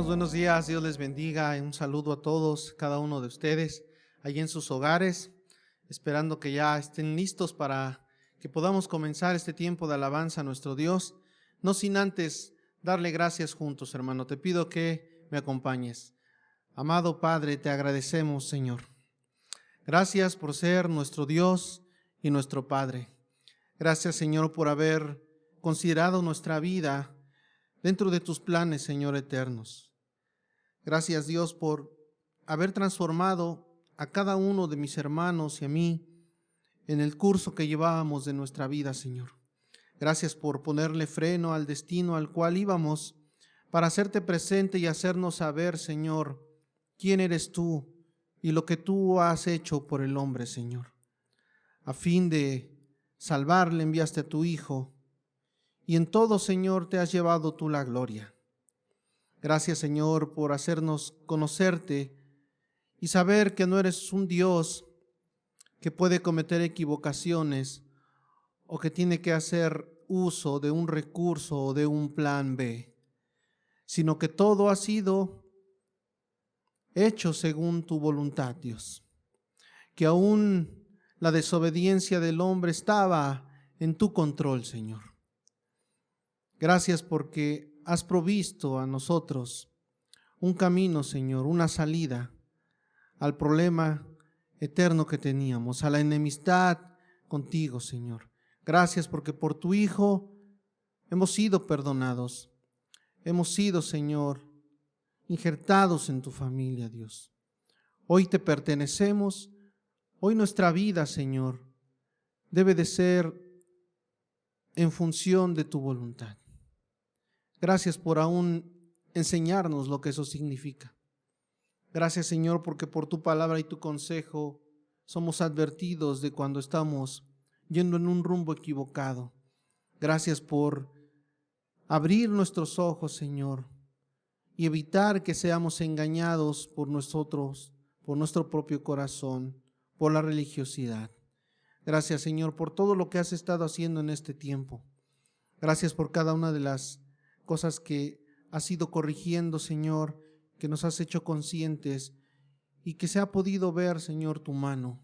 Hermanos, buenos días, Dios les bendiga. Un saludo a todos, cada uno de ustedes, allí en sus hogares, esperando que ya estén listos para que podamos comenzar este tiempo de alabanza a nuestro Dios, no sin antes darle gracias juntos, hermano. Te pido que me acompañes. Amado Padre, te agradecemos, Señor. Gracias por ser nuestro Dios y nuestro Padre. Gracias, Señor, por haber considerado nuestra vida dentro de tus planes, Señor, eternos. Gracias, Dios, por haber transformado a cada uno de mis hermanos y a mí en el curso que llevábamos de nuestra vida, Señor. Gracias por ponerle freno al destino al cual íbamos para hacerte presente y hacernos saber, Señor, quién eres tú y lo que tú has hecho por el hombre, Señor. A fin de salvarle enviaste a tu Hijo, y en todo, Señor, te has llevado tú la gloria. Gracias, Señor, por hacernos conocerte y saber que no eres un Dios que puede cometer equivocaciones o que tiene que hacer uso de un recurso o de un plan B, sino que todo ha sido hecho según tu voluntad, Dios. Que aún la desobediencia del hombre estaba en tu control, Señor. Gracias porque has provisto a nosotros un camino, Señor, una salida al problema eterno que teníamos, a la enemistad contigo, Señor. Gracias porque por tu Hijo hemos sido perdonados. Hemos sido, Señor, injertados en tu familia, Dios. Hoy te pertenecemos. Hoy nuestra vida, Señor, debe de ser en función de tu voluntad. Gracias por aún enseñarnos lo que eso significa. Gracias, Señor, porque por tu palabra y tu consejo somos advertidos de cuando estamos yendo en un rumbo equivocado. Gracias por abrir nuestros ojos, Señor, y evitar que seamos engañados por nosotros, por nuestro propio corazón, por la religiosidad. Gracias, Señor, por todo lo que has estado haciendo en este tiempo. Gracias por cada una de las cosas que has ido corrigiendo, Señor, que nos has hecho conscientes y que se ha podido ver, Señor, tu mano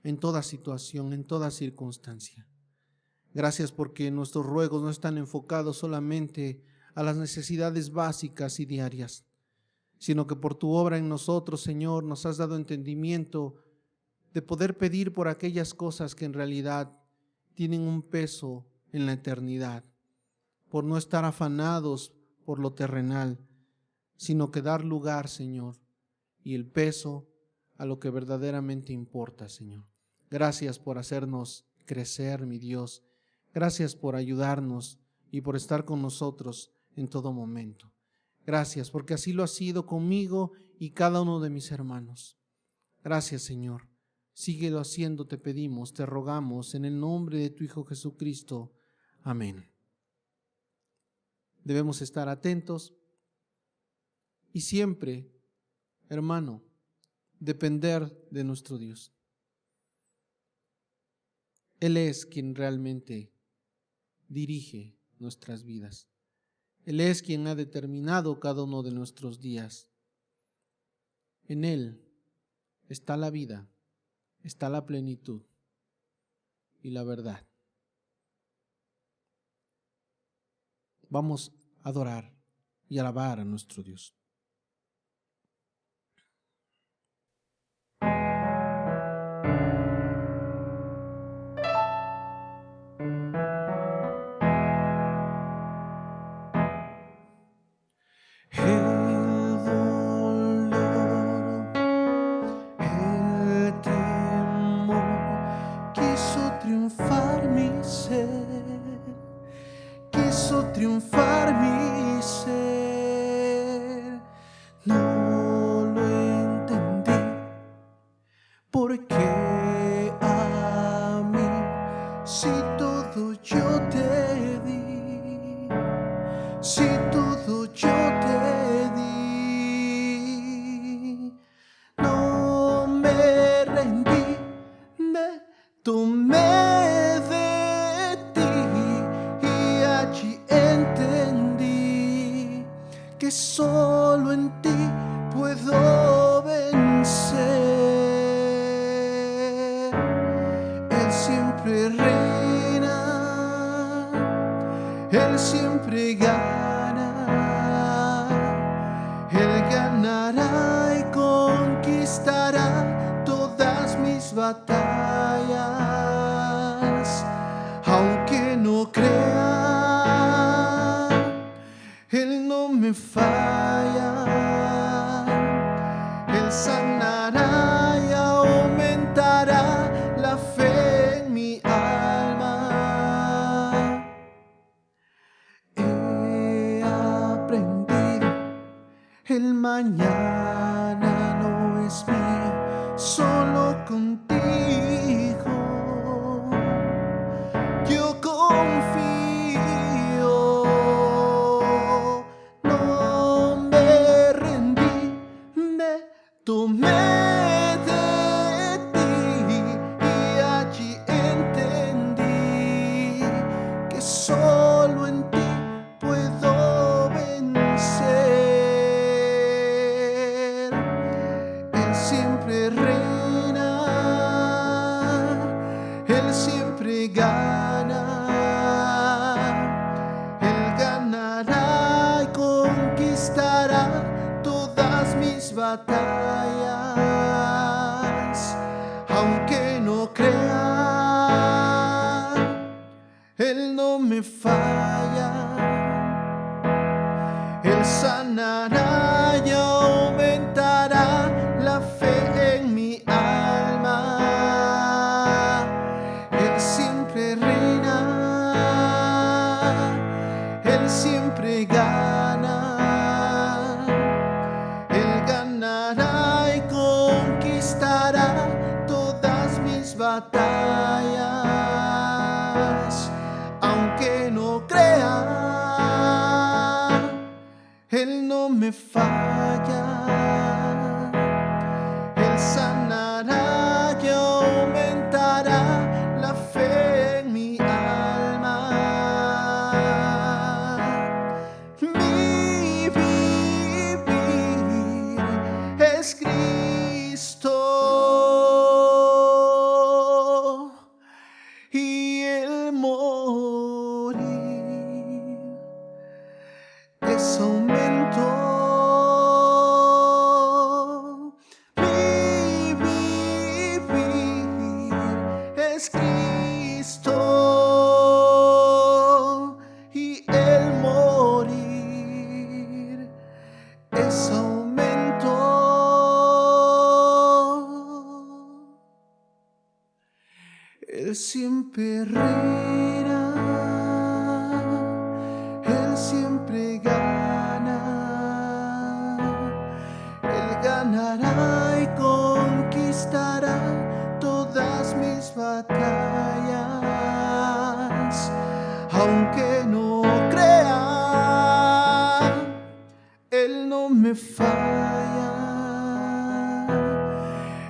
en toda situación, en toda circunstancia. Gracias porque nuestros ruegos no están enfocados solamente a las necesidades básicas y diarias, sino que por tu obra en nosotros, Señor, nos has dado entendimiento de poder pedir por aquellas cosas que en realidad tienen un peso en la eternidad, por no estar afanados por lo terrenal, sino que dar lugar, Señor, y el peso a lo que verdaderamente importa, Señor. Gracias por hacernos crecer, mi Dios. Gracias por ayudarnos y por estar con nosotros en todo momento. Gracias, porque así lo has sido conmigo y cada uno de mis hermanos. Gracias, Señor. Síguelo haciendo, te pedimos, te rogamos, en el nombre de tu Hijo Jesucristo. Amén. Debemos estar atentos y siempre, hermano, depender de nuestro Dios. Él es quien realmente dirige nuestras vidas. Él es quien ha determinado cada uno de nuestros días. En Él está la vida, está la plenitud y la verdad. Vamos a adorar y alabar a nuestro Dios. Triunfar mi ser, solo en ti puedo vencer. Él siempre reina, Él siempre gana, Él ganará y conquistará todas mis batallas. Aunque no crea, Él no me falla. Él sanará y aumentará la fe en mi alma. He aprendido, el mañana no es mío, solo contigo. Yo confío, no me rendí, me tomé de ti y allí entendí que solo en ti puedo vencer. Él siempre reina, Él siempre gana, Él ganará y conquistará todas mis batallas. Aunque no crea, Él no me falla. Él sanará y aumentará la fe en mi alma. Él siempre reina, Él siempre gana, Él ganará y conquistará todas mis batallas. Aunque no crea, Él no me falla. Él sanará y aumentará la fe en mi alma. Mi vivir es Cristo y el morir es aumento. Mi vivir es Cristo y el morir es aumento. Él siempre reina, Él siempre gana, Él ganará y conquistará todas mis batallas. Aunque no crea, Él no me falla.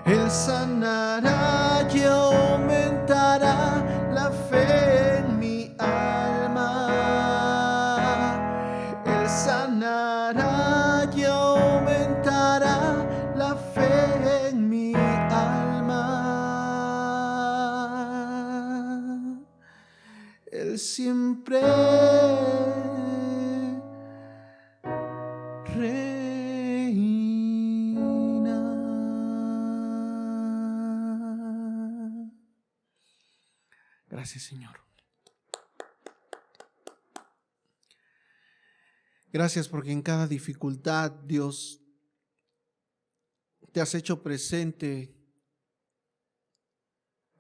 Él sanará y aumentará la fe en mi alma. Él sanará y aumentará la fe en mi alma. Él siempre reina. Gracias, Señor. Gracias porque en cada dificultad, Dios, te has hecho presente,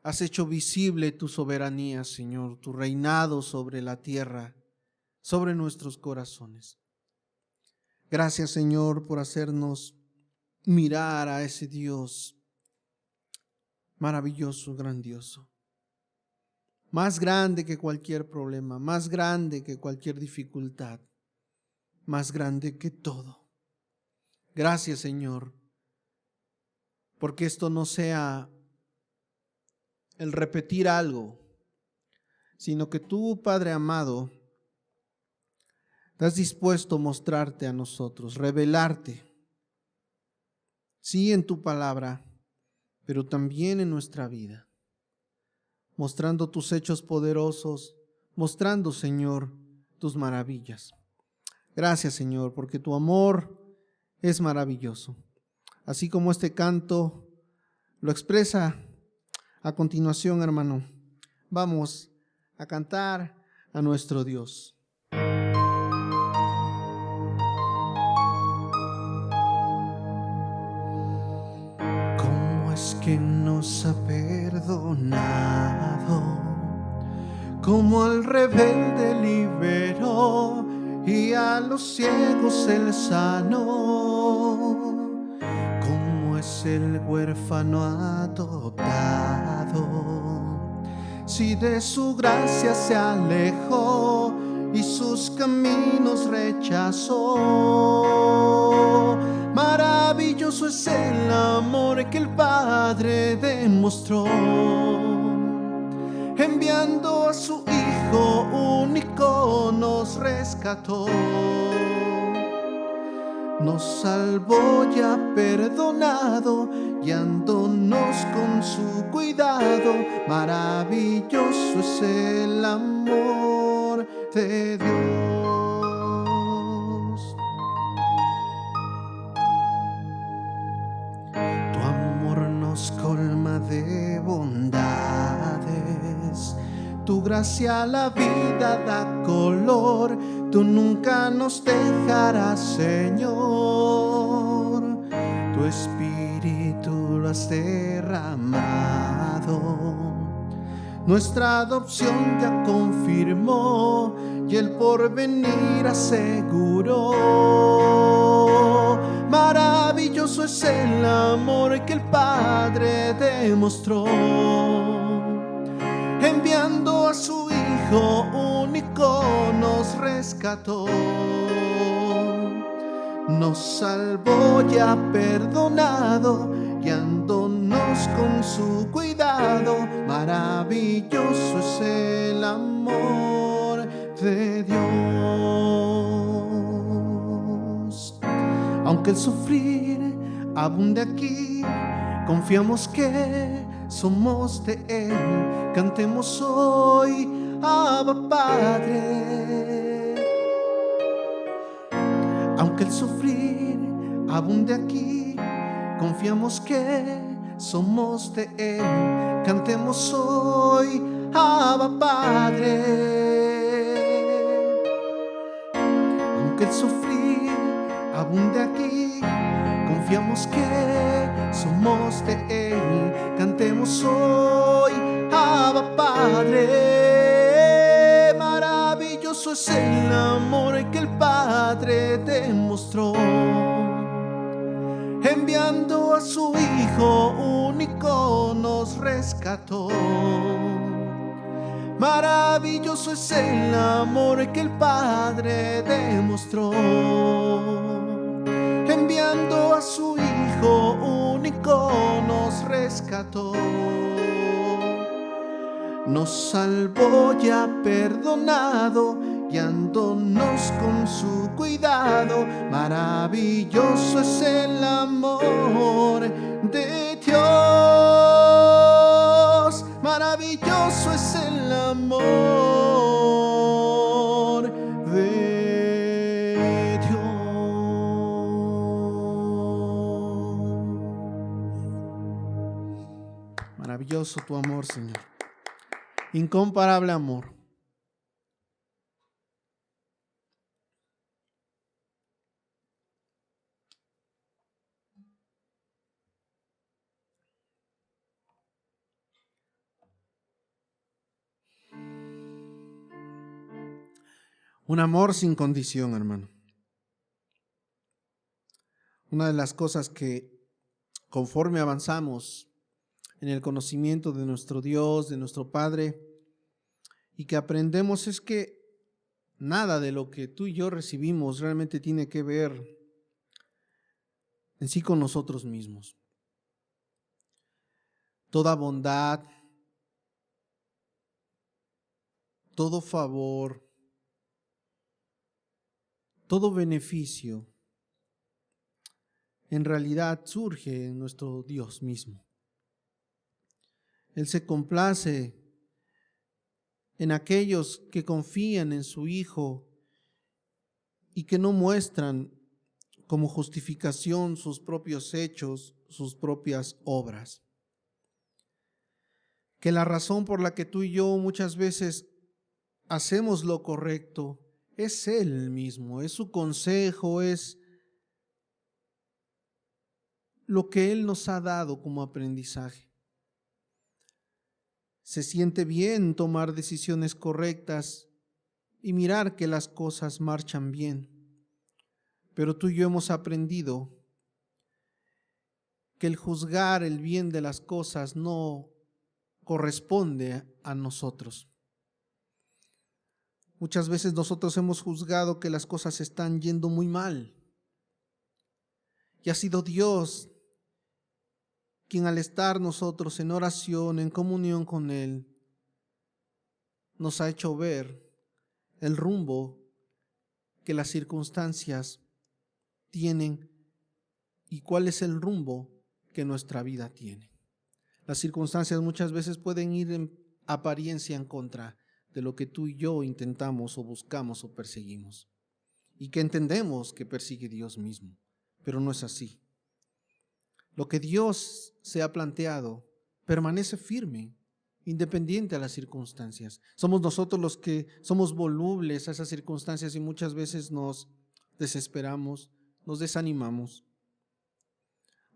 has hecho visible tu soberanía, Señor, tu reinado sobre la tierra, sobre nuestros corazones. Gracias, Señor, por hacernos mirar a ese Dios maravilloso, grandioso, más grande que cualquier problema, más grande que cualquier dificultad, más grande que todo. Gracias, Señor, porque esto no sea el repetir algo, sino que tú, Padre amado, Estás dispuesto a mostrarte a nosotros, revelarte, sí en tu palabra, pero también en nuestra vida, mostrando tus hechos poderosos, mostrando, Señor, tus maravillas. Gracias, Señor, porque tu amor es maravilloso. Así como este canto lo expresa a continuación, hermano, vamos a cantar a nuestro Dios. ¿Cómo es que nos ha perdonado? Como al rebelde liberó y a los ciegos él sanó. Como es el huérfano adoptado, si de su gracia se alejó y sus caminos rechazó. Maravilloso es el amor que el Padre demostró, enviando a su Hijo único nos rescató. Nos salvó y ha perdonado, guiándonos con su cuidado. Maravilloso es el amor de Dios. Tu amor nos colma de bondades, tu gracia a la vida da color. Tú nunca nos dejarás, Señor. Tu espíritu lo has derramado. Nuestra adopción ya confirmó y el porvenir aseguró. Maravilloso es el amor que el Padre demostró, enviando a su Hijo único nos rescató. Nos salvó y ha perdonado, guiándonos con su cuidado. Maravilloso es el amor de Dios. Aunque el sufrir abunde aquí, confiamos que somos de Él. Cantemos hoy, Abba Padre. Aunque el sufrir abunde aquí, confiamos que somos de Él. Cantemos hoy, Abba Padre. Aunque el sufrir abunde aquí, confiamos que somos de Él. Cantemos hoy, Abba Padre. Maravilloso es el amor que el Padre demostró, enviando a su Hijo único nos rescató. Maravilloso es el amor que el Padre demostró, enviando a su Hijo único nos rescató. Nos salvó y ha perdonado, guiándonos con su cuidado. Maravilloso es el amor de Dios. Maravilloso es el amor de Dios. Maravilloso tu amor, Señor. Incomparable amor. Un amor sin condición, hermano. Una de las cosas que conforme avanzamos en el conocimiento de nuestro Dios, de nuestro Padre, y que aprendemos es que nada de lo que tú y yo recibimos realmente tiene que ver en sí con nosotros mismos. Toda bondad, todo favor, todo beneficio en realidad surge en nuestro Dios mismo. Él se complace en aquellos que confían en su Hijo y que no muestran como justificación sus propios hechos, sus propias obras. Que la razón por la que tú y yo muchas veces hacemos lo correcto es Él mismo, es su consejo, es lo que Él nos ha dado como aprendizaje. Se siente bien tomar decisiones correctas y mirar que las cosas marchan bien. Pero tú y yo hemos aprendido que el juzgar el bien de las cosas no corresponde a nosotros. Muchas veces nosotros hemos juzgado que las cosas están yendo muy mal. Y ha sido Dios quien, al estar nosotros en oración, en comunión con Él, nos ha hecho ver el rumbo que las circunstancias tienen y cuál es el rumbo que nuestra vida tiene. Las circunstancias muchas veces pueden ir en apariencia en contra de lo que tú y yo intentamos o buscamos o perseguimos, y que entendemos que persigue Dios mismo, pero no es así. Lo que Dios se ha planteado permanece firme, independiente a las circunstancias. Somos nosotros los que somos volubles a esas circunstancias y muchas veces nos desesperamos, nos desanimamos.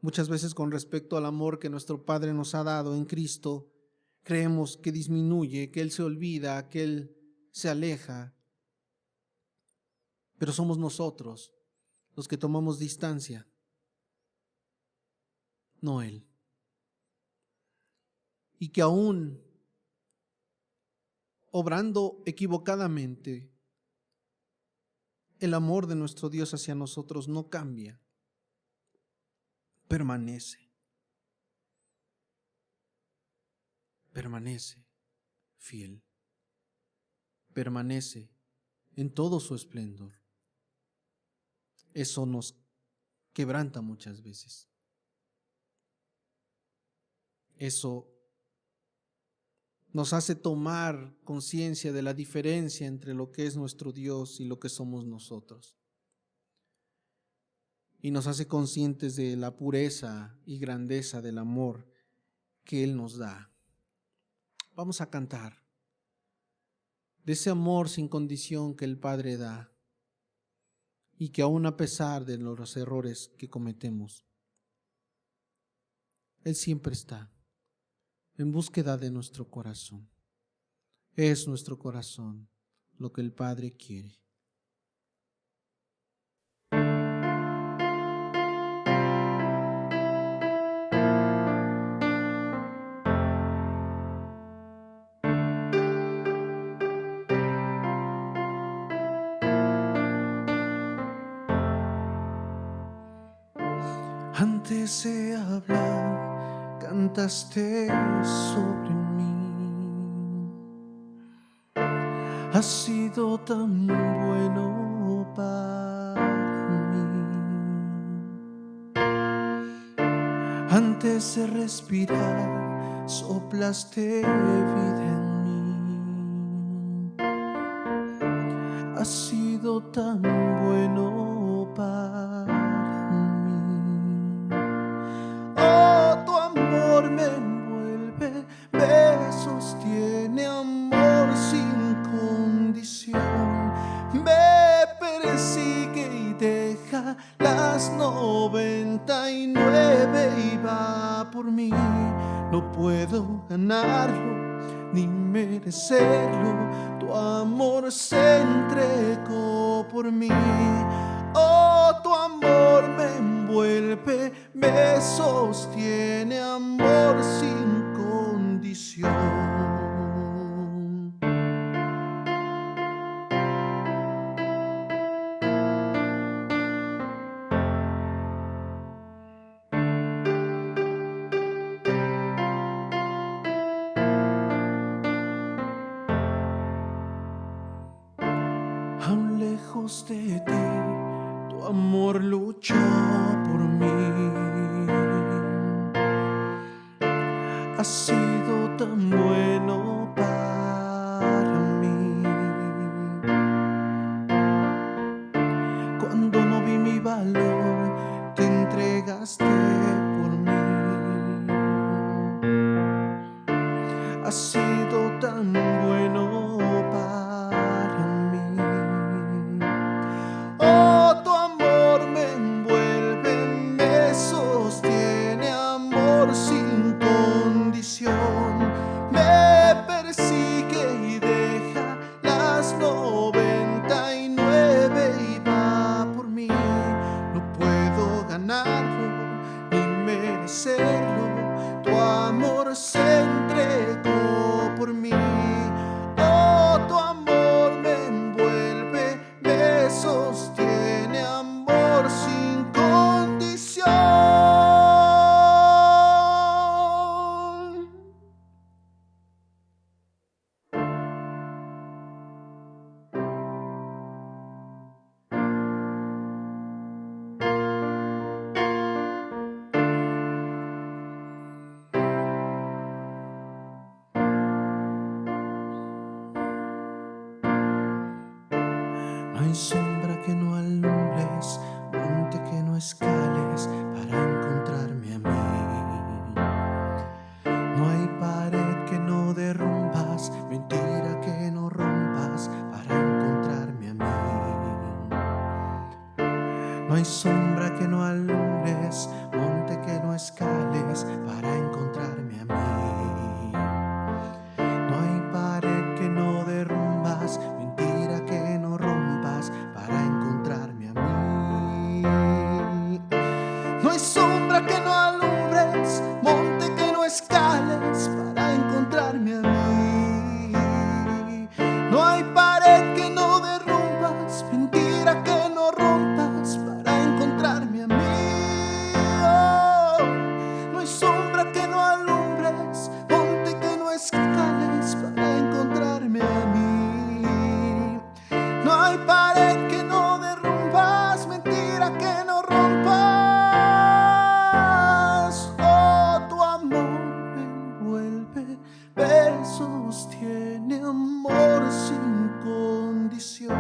Muchas veces, con respecto al amor que nuestro Padre nos ha dado en Cristo, creemos que disminuye, que Él se olvida, que Él se aleja. Pero somos nosotros los que tomamos distancia, no Él. Y que aún obrando equivocadamente, el amor de nuestro Dios hacia nosotros no cambia, permanece fiel, permanece en todo su esplendor. Eso nos quebranta muchas veces. Eso nos hace tomar conciencia de la diferencia entre lo que es nuestro Dios y lo que somos nosotros. Y nos hace conscientes de la pureza y grandeza del amor que Él nos da. Vamos a cantar de ese amor sin condición que el Padre da y que aún a pesar de los errores que cometemos, Él siempre está en búsqueda de nuestro corazón. Es nuestro corazón lo que el Padre quiere. Antes de hablar, cantaste sobre mí. Has sido tan bueno para mí. Antes de respirar, soplaste vida en mí. Has sido tan bueno para mí. Oh, tu amor me envuelve, me sostiene, amor sin condición. Me persigue y deja las 99 y va por mí. No puedo ganarlo ni merecerlo, tu amor se entregó por mí. Oh, tu amor me envuelve, me sostiene, amor sin condición. lejos de ti, tu amor luchó por mí. Has sido tan bueno para mí. Cuando no vi mi valor, te entregaste por mí. Has sido tan bueno para mí. Oh, tu amor me envuelve, me sostiene, amor sin condición. Me persigue y deja las 99 y va por mí. No puedo ganarlo ni merecerlo. Tu amor se entregó por mí. Oh, tu amor me envuelve, me sostiene, amor sin condición. No hay sombra que no alumbres, monte que no escales para encontrarme a mí. No hay pared que no derrumbas, mentira que no rompas para encontrarme a mí. No hay sombra que no alumbres, monte que no escales para encontrarme a mí. No hay pared que no derrumbas, mentira que no rompas para encontrarme a mí. No hay sombra que no alumbres, monte que no escales para encontrarme a mí. No hay pared que no derrumbas, mentira que no rompas para encontrarme a mí. Oh, no hay sombra que no alumbres, monte que no escales para encontrarme a mí. No hay pared que no derrumbas, mentira que no rompas. Oh, tu amor me envuelve, me sostiene, amor sin condición.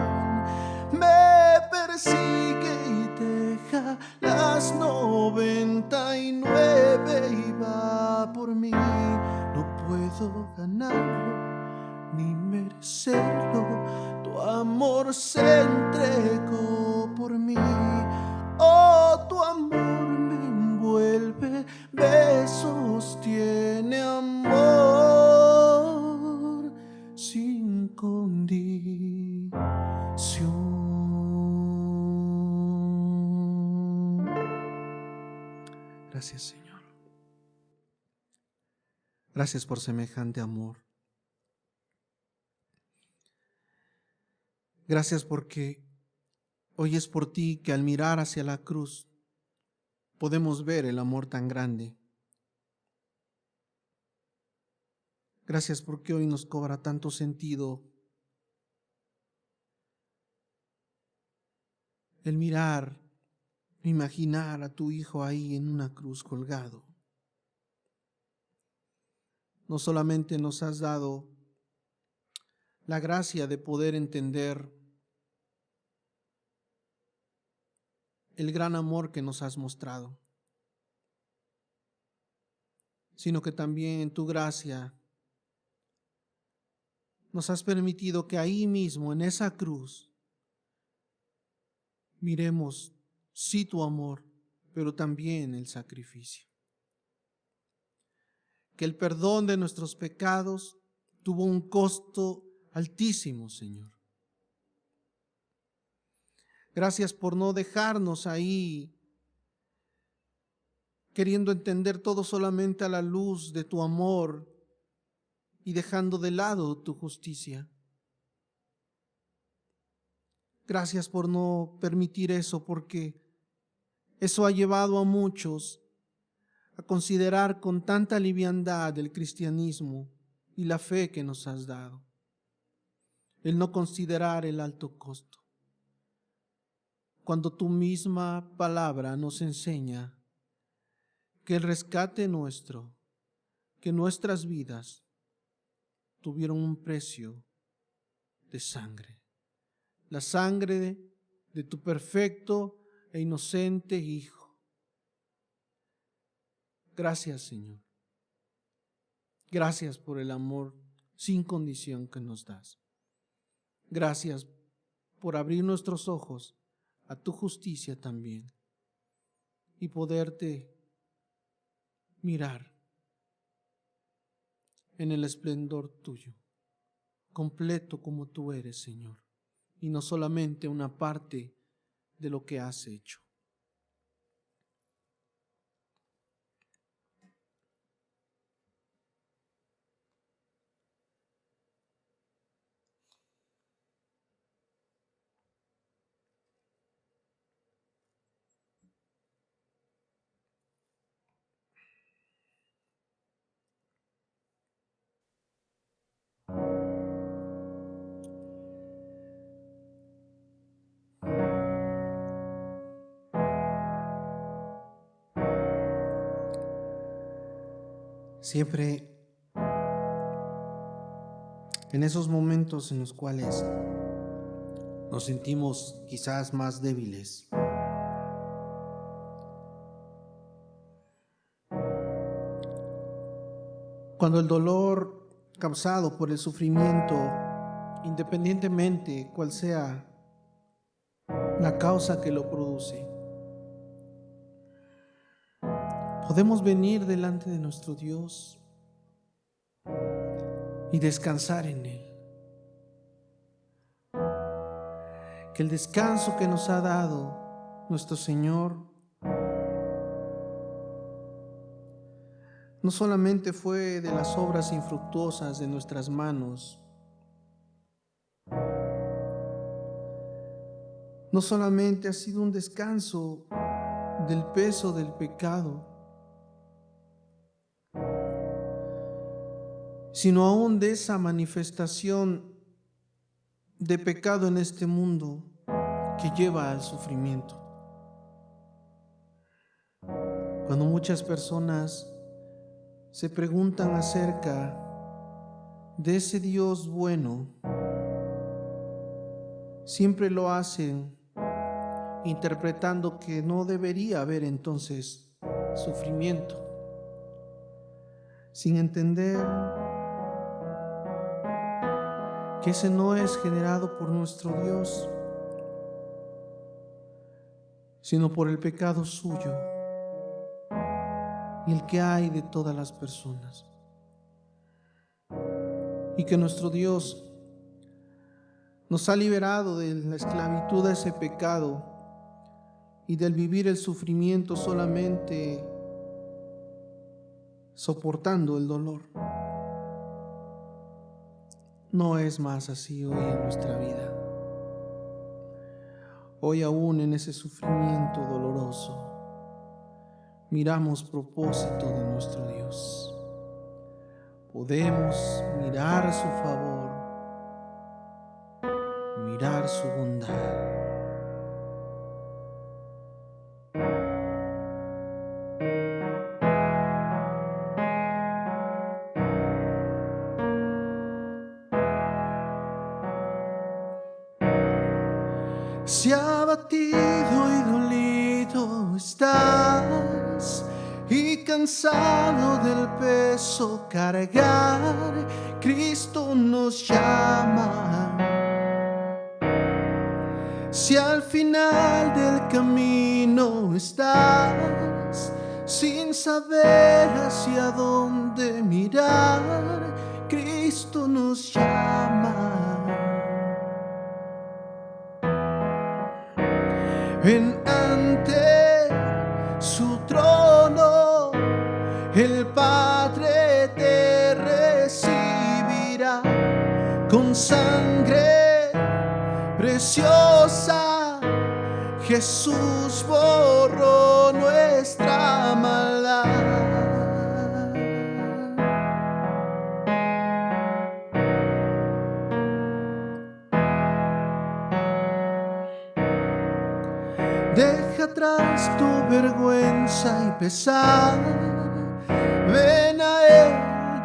Me persigue y deja las 99 y va por mí. No puedo ganarlo ni merecerlo. Tu amor se entregó por mí. Oh, tu amor me envuelve, me sostiene, amor sin condición. Gracias, Señor. Gracias por semejante amor. Gracias porque hoy es por ti que al mirar hacia la cruz podemos ver el amor tan grande. Gracias porque hoy nos cobra tanto sentido el mirar, imaginar a tu Hijo ahí en una cruz colgado. No solamente nos has dado la gracia de poder entender el gran amor que nos has mostrado, sino que también en tu gracia nos has permitido que ahí mismo, en esa cruz, miremos, sí, tu amor, pero también el sacrificio. Que el perdón de nuestros pecados tuvo un costo altísimo, Señor. Gracias por no dejarnos ahí queriendo entender todo solamente a la luz de tu amor y dejando de lado tu justicia. Gracias por no permitir eso, porque eso ha llevado a muchos a considerar con tanta liviandad el cristianismo y la fe que nos has dado. El no considerar el alto costo. cuando tu misma palabra nos enseña que el rescate nuestro, que nuestras vidas tuvieron un precio de sangre. La sangre de tu perfecto e inocente Hijo. Gracias, Señor. Gracias por el amor sin condición que nos das. Gracias por abrir nuestros ojos a tu justicia también y poderte mirar en el esplendor tuyo, completo como tú eres, Señor, y no solamente una parte de lo que has hecho. Siempre en esos momentos en los cuales nos sentimos quizás más débiles, cuando el dolor causado por el sufrimiento, independientemente cuál sea la causa que lo produce, podemos venir delante de nuestro Dios y descansar en Él. Que el descanso que nos ha dado nuestro Señor no solamente fue de las obras infructuosas de nuestras manos, no solamente ha sido un descanso del peso del pecado, sino aún de esa manifestación de pecado en este mundo que lleva al sufrimiento. Cuando muchas personas se preguntan acerca de ese Dios bueno, siempre lo hacen interpretando que no debería haber entonces sufrimiento, sin entender que ese no es generado por nuestro Dios, sino por el pecado suyo y el que hay de todas las personas. Y que nuestro Dios nos ha liberado de la esclavitud de ese pecado y del vivir el sufrimiento solamente soportando el dolor. No es más así hoy en nuestra vida. Hoy aún en ese sufrimiento doloroso miramos propósito de nuestro Dios. Podemos mirar su favor, mirar su bondad. Si abatido y dolido estás y cansado del peso cargar, Cristo nos llama. Si al final del camino estás sin saber hacia dónde mirar, Cristo nos llama. Ven ante su trono, el Padre te recibirá con sangre preciosa. Jesús borró nuestra maldad. atrás tu vergüenza y pesar. Ven a Él,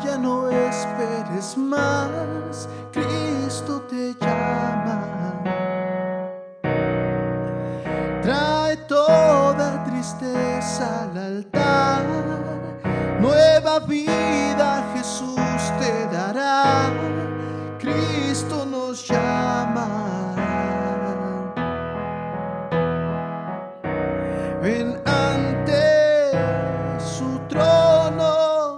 ya no esperes más. Cristo te llama. Trae toda tristeza al altar. Nueva vida Jesús te dará. Cristo nos llama. Ven ante su trono,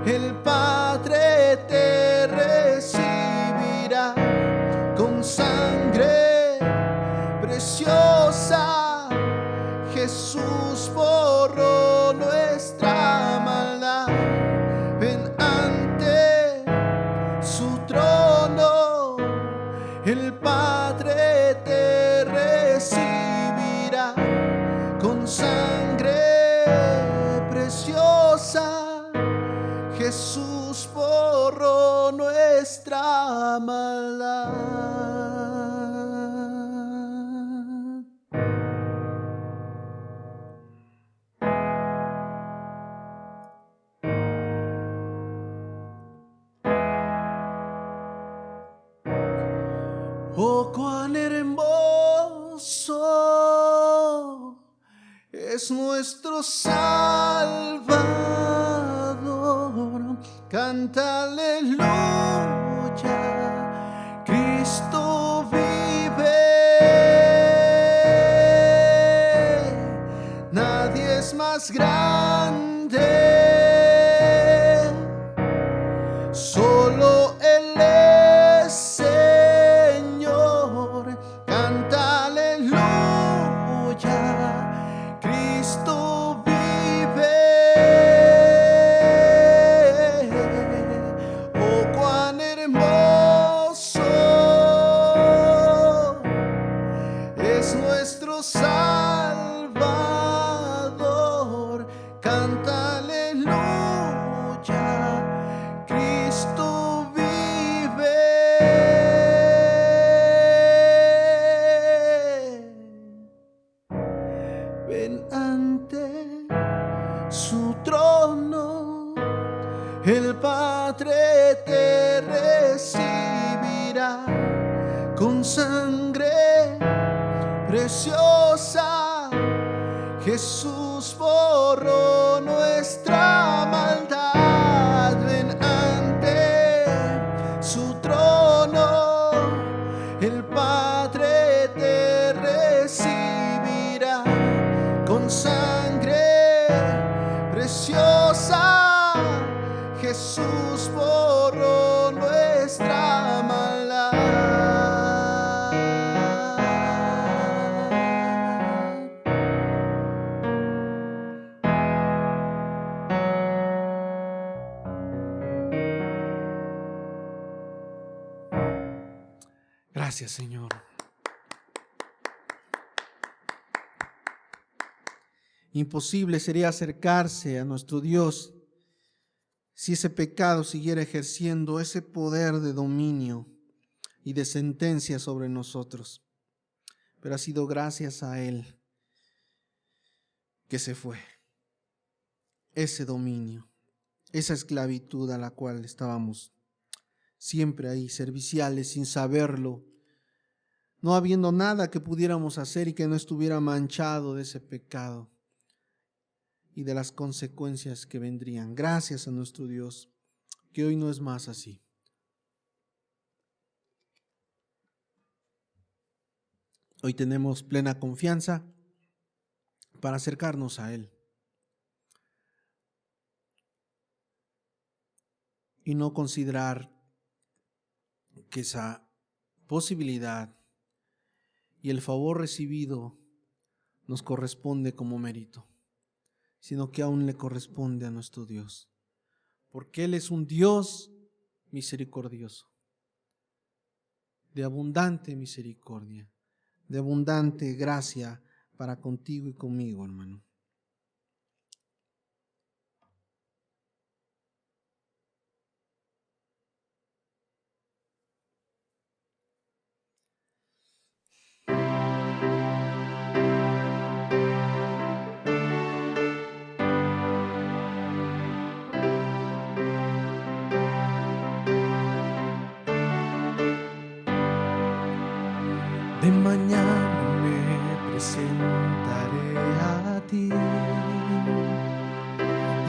el Padre te recibirá con sangre preciosa. Jesús borró nuestra maldad. Ven ante su trono, el Padre te recibirá con sangre preciosa. Jesús borró nuestra maldad. Oh, cuán hermoso es nuestro Salvador. Canta aleluya, Cristo vive. Nadie es más grande, solo Él es Señor. Canta aleluya, Cristo vive. Oh, cuán hermoso es nuestro Salvador. Canta aleluya, Cristo vive. Ven ante su trono, el Padre te recibirá con sangre preciosa. Jesús borró nuestra maldad. Ven ante su trono, el Padre te recibirá con sangre preciosa. Jesús borró nuestra maldad. Gracias, Señor. Imposible sería acercarse a nuestro Dios si ese pecado siguiera ejerciendo ese poder de dominio y de sentencia sobre nosotros. Pero ha sido gracias a Él que se fue ese dominio, esa esclavitud a la cual estábamos siempre ahí, serviciales, sin saberlo, no habiendo nada que pudiéramos hacer y que no estuviera manchado de ese pecado y de las consecuencias que vendrían. Gracias a nuestro Dios, que hoy no es más así. Hoy tenemos plena confianza para acercarnos a Él y no considerar que esa posibilidad y el favor recibido nos corresponde como mérito, sino que aún le corresponde a nuestro Dios, porque Él es un Dios misericordioso, de abundante misericordia, de abundante gracia para contigo y conmigo, hermano.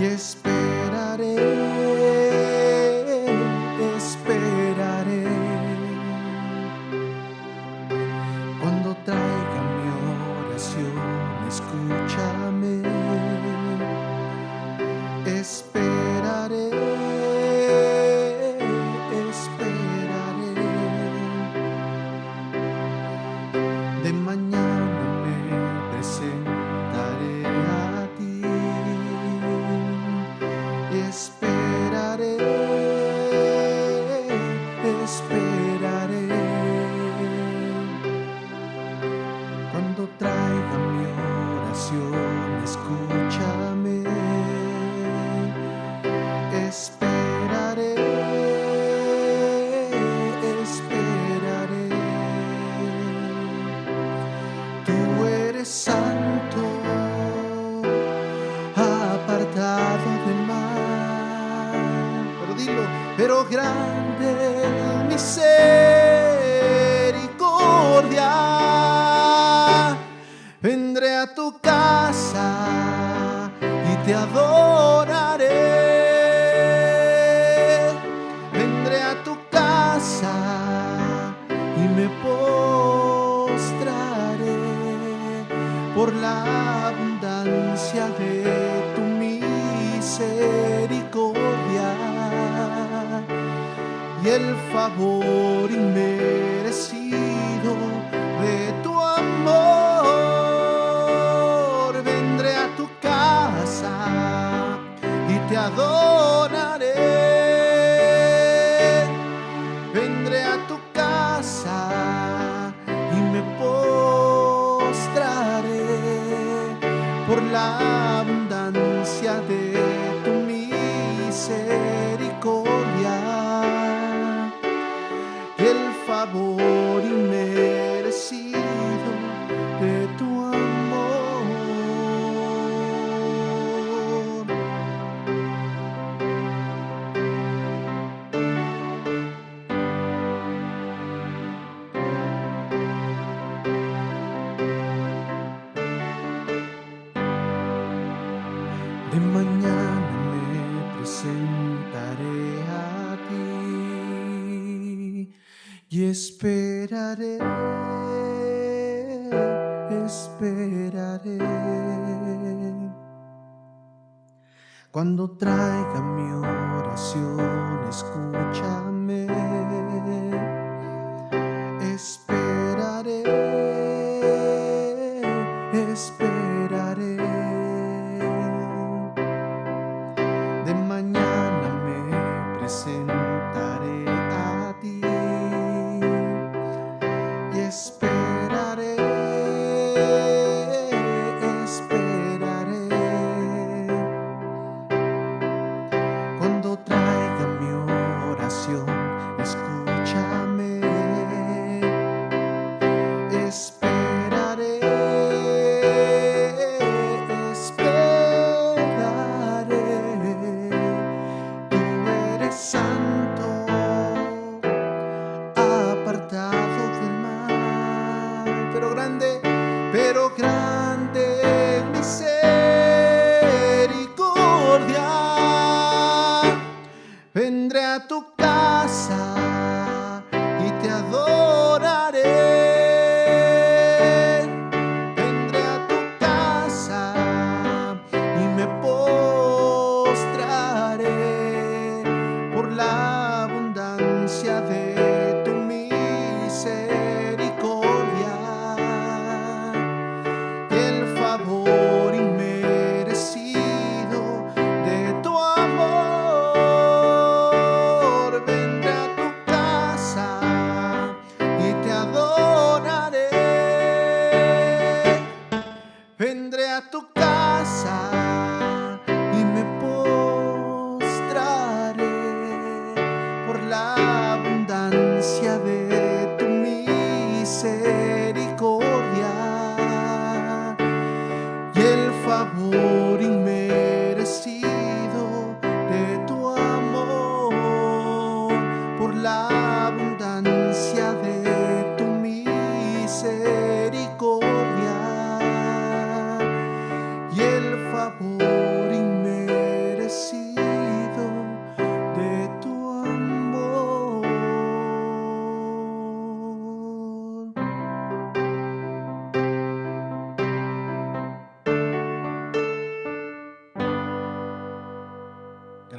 esperaré, esperaré. Cuando traiga mi oración, escúchame. Esperaré, esperaré. De mañana me presentaré a ti. Esperaré, esperaré. Cuando traiga mi oración, escúchame. Esperaré, esperaré. Tú eres santo, apartado del mal. Pero dilo, pero grande misericordia. Vendré a tu casa y te adoraré. Vendré a tu casa y me postraré por la abundancia de tu misericordia y el favor inmerecido de tu amor. Vendré a tu casa y te adoraré. Vendré a tu casa y me postraré por la abundancia de tu misericordia y el favor inmerecido de tu amor. De mañana me presentaré a ti y esperaré, esperaré. Cuando traiga mi oración, escúchame. Esperaré, esperaré. De mañana me presentaré a ti y esperaré, esperaré. Cuando traiga mi oración,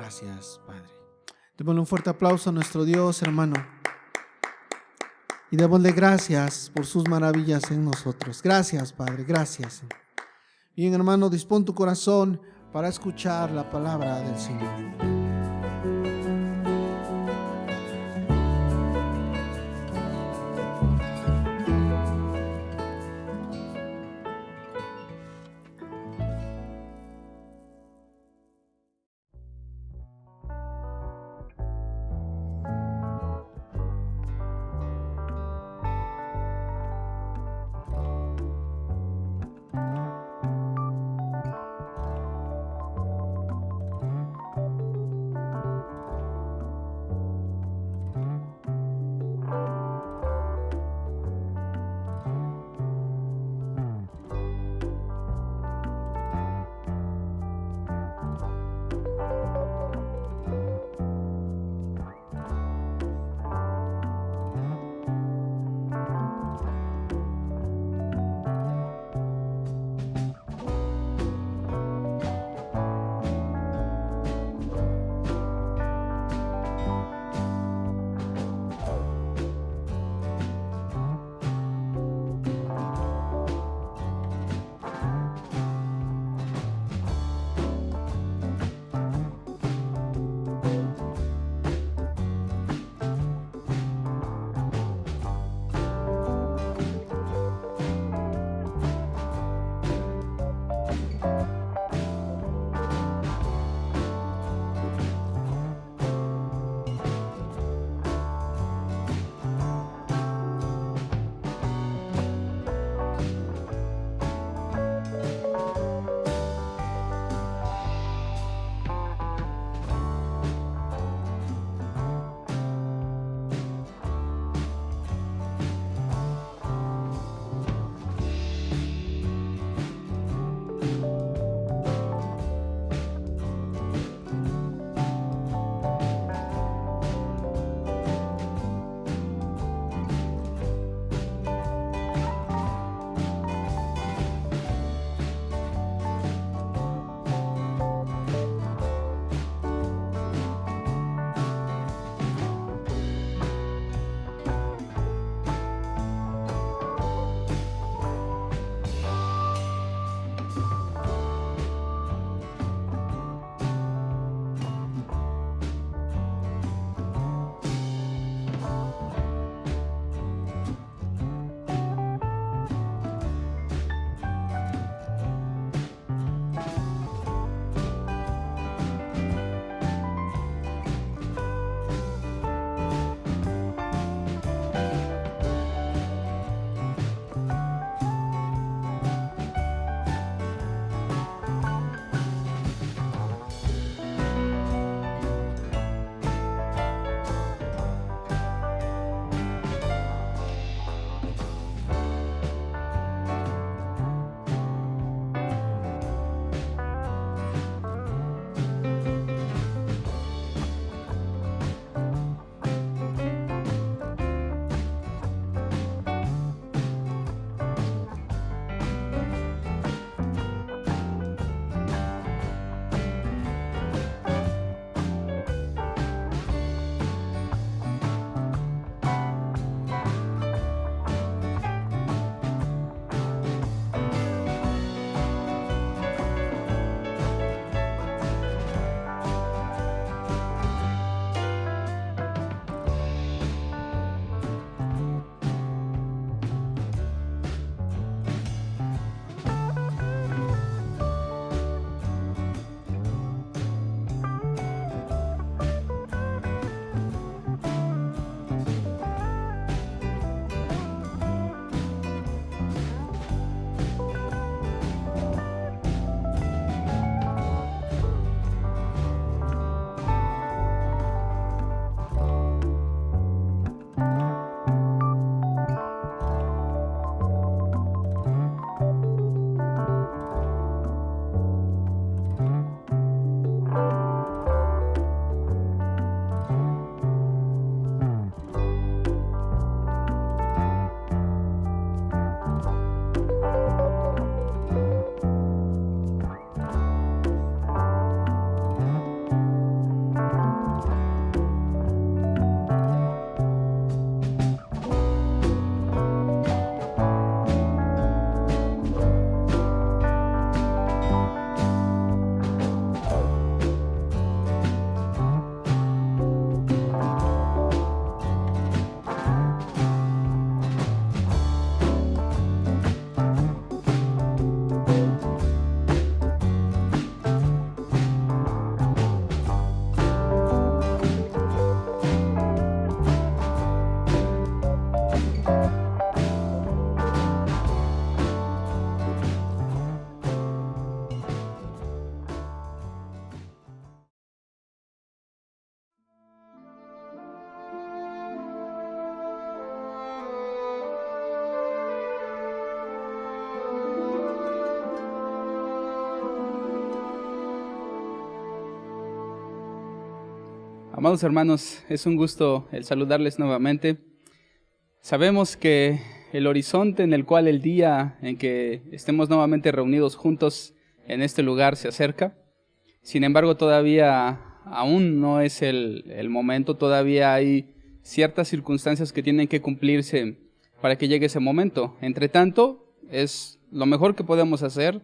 Gracias, Padre. Démosle un fuerte aplauso a nuestro Dios, hermano. Y démosle gracias por sus maravillas en nosotros. Gracias, Padre, gracias. Bien, hermano, dispón tu corazón para escuchar la palabra del Señor. Amados hermanos, es un gusto el saludarles nuevamente. Sabemos que el horizonte en el cual el día en que estemos nuevamente reunidos juntos en este lugar se acerca. Sin embargo, todavía aún no es el momento, todavía hay ciertas circunstancias que tienen que cumplirse para que llegue ese momento. Entre tanto, es lo mejor que podemos hacer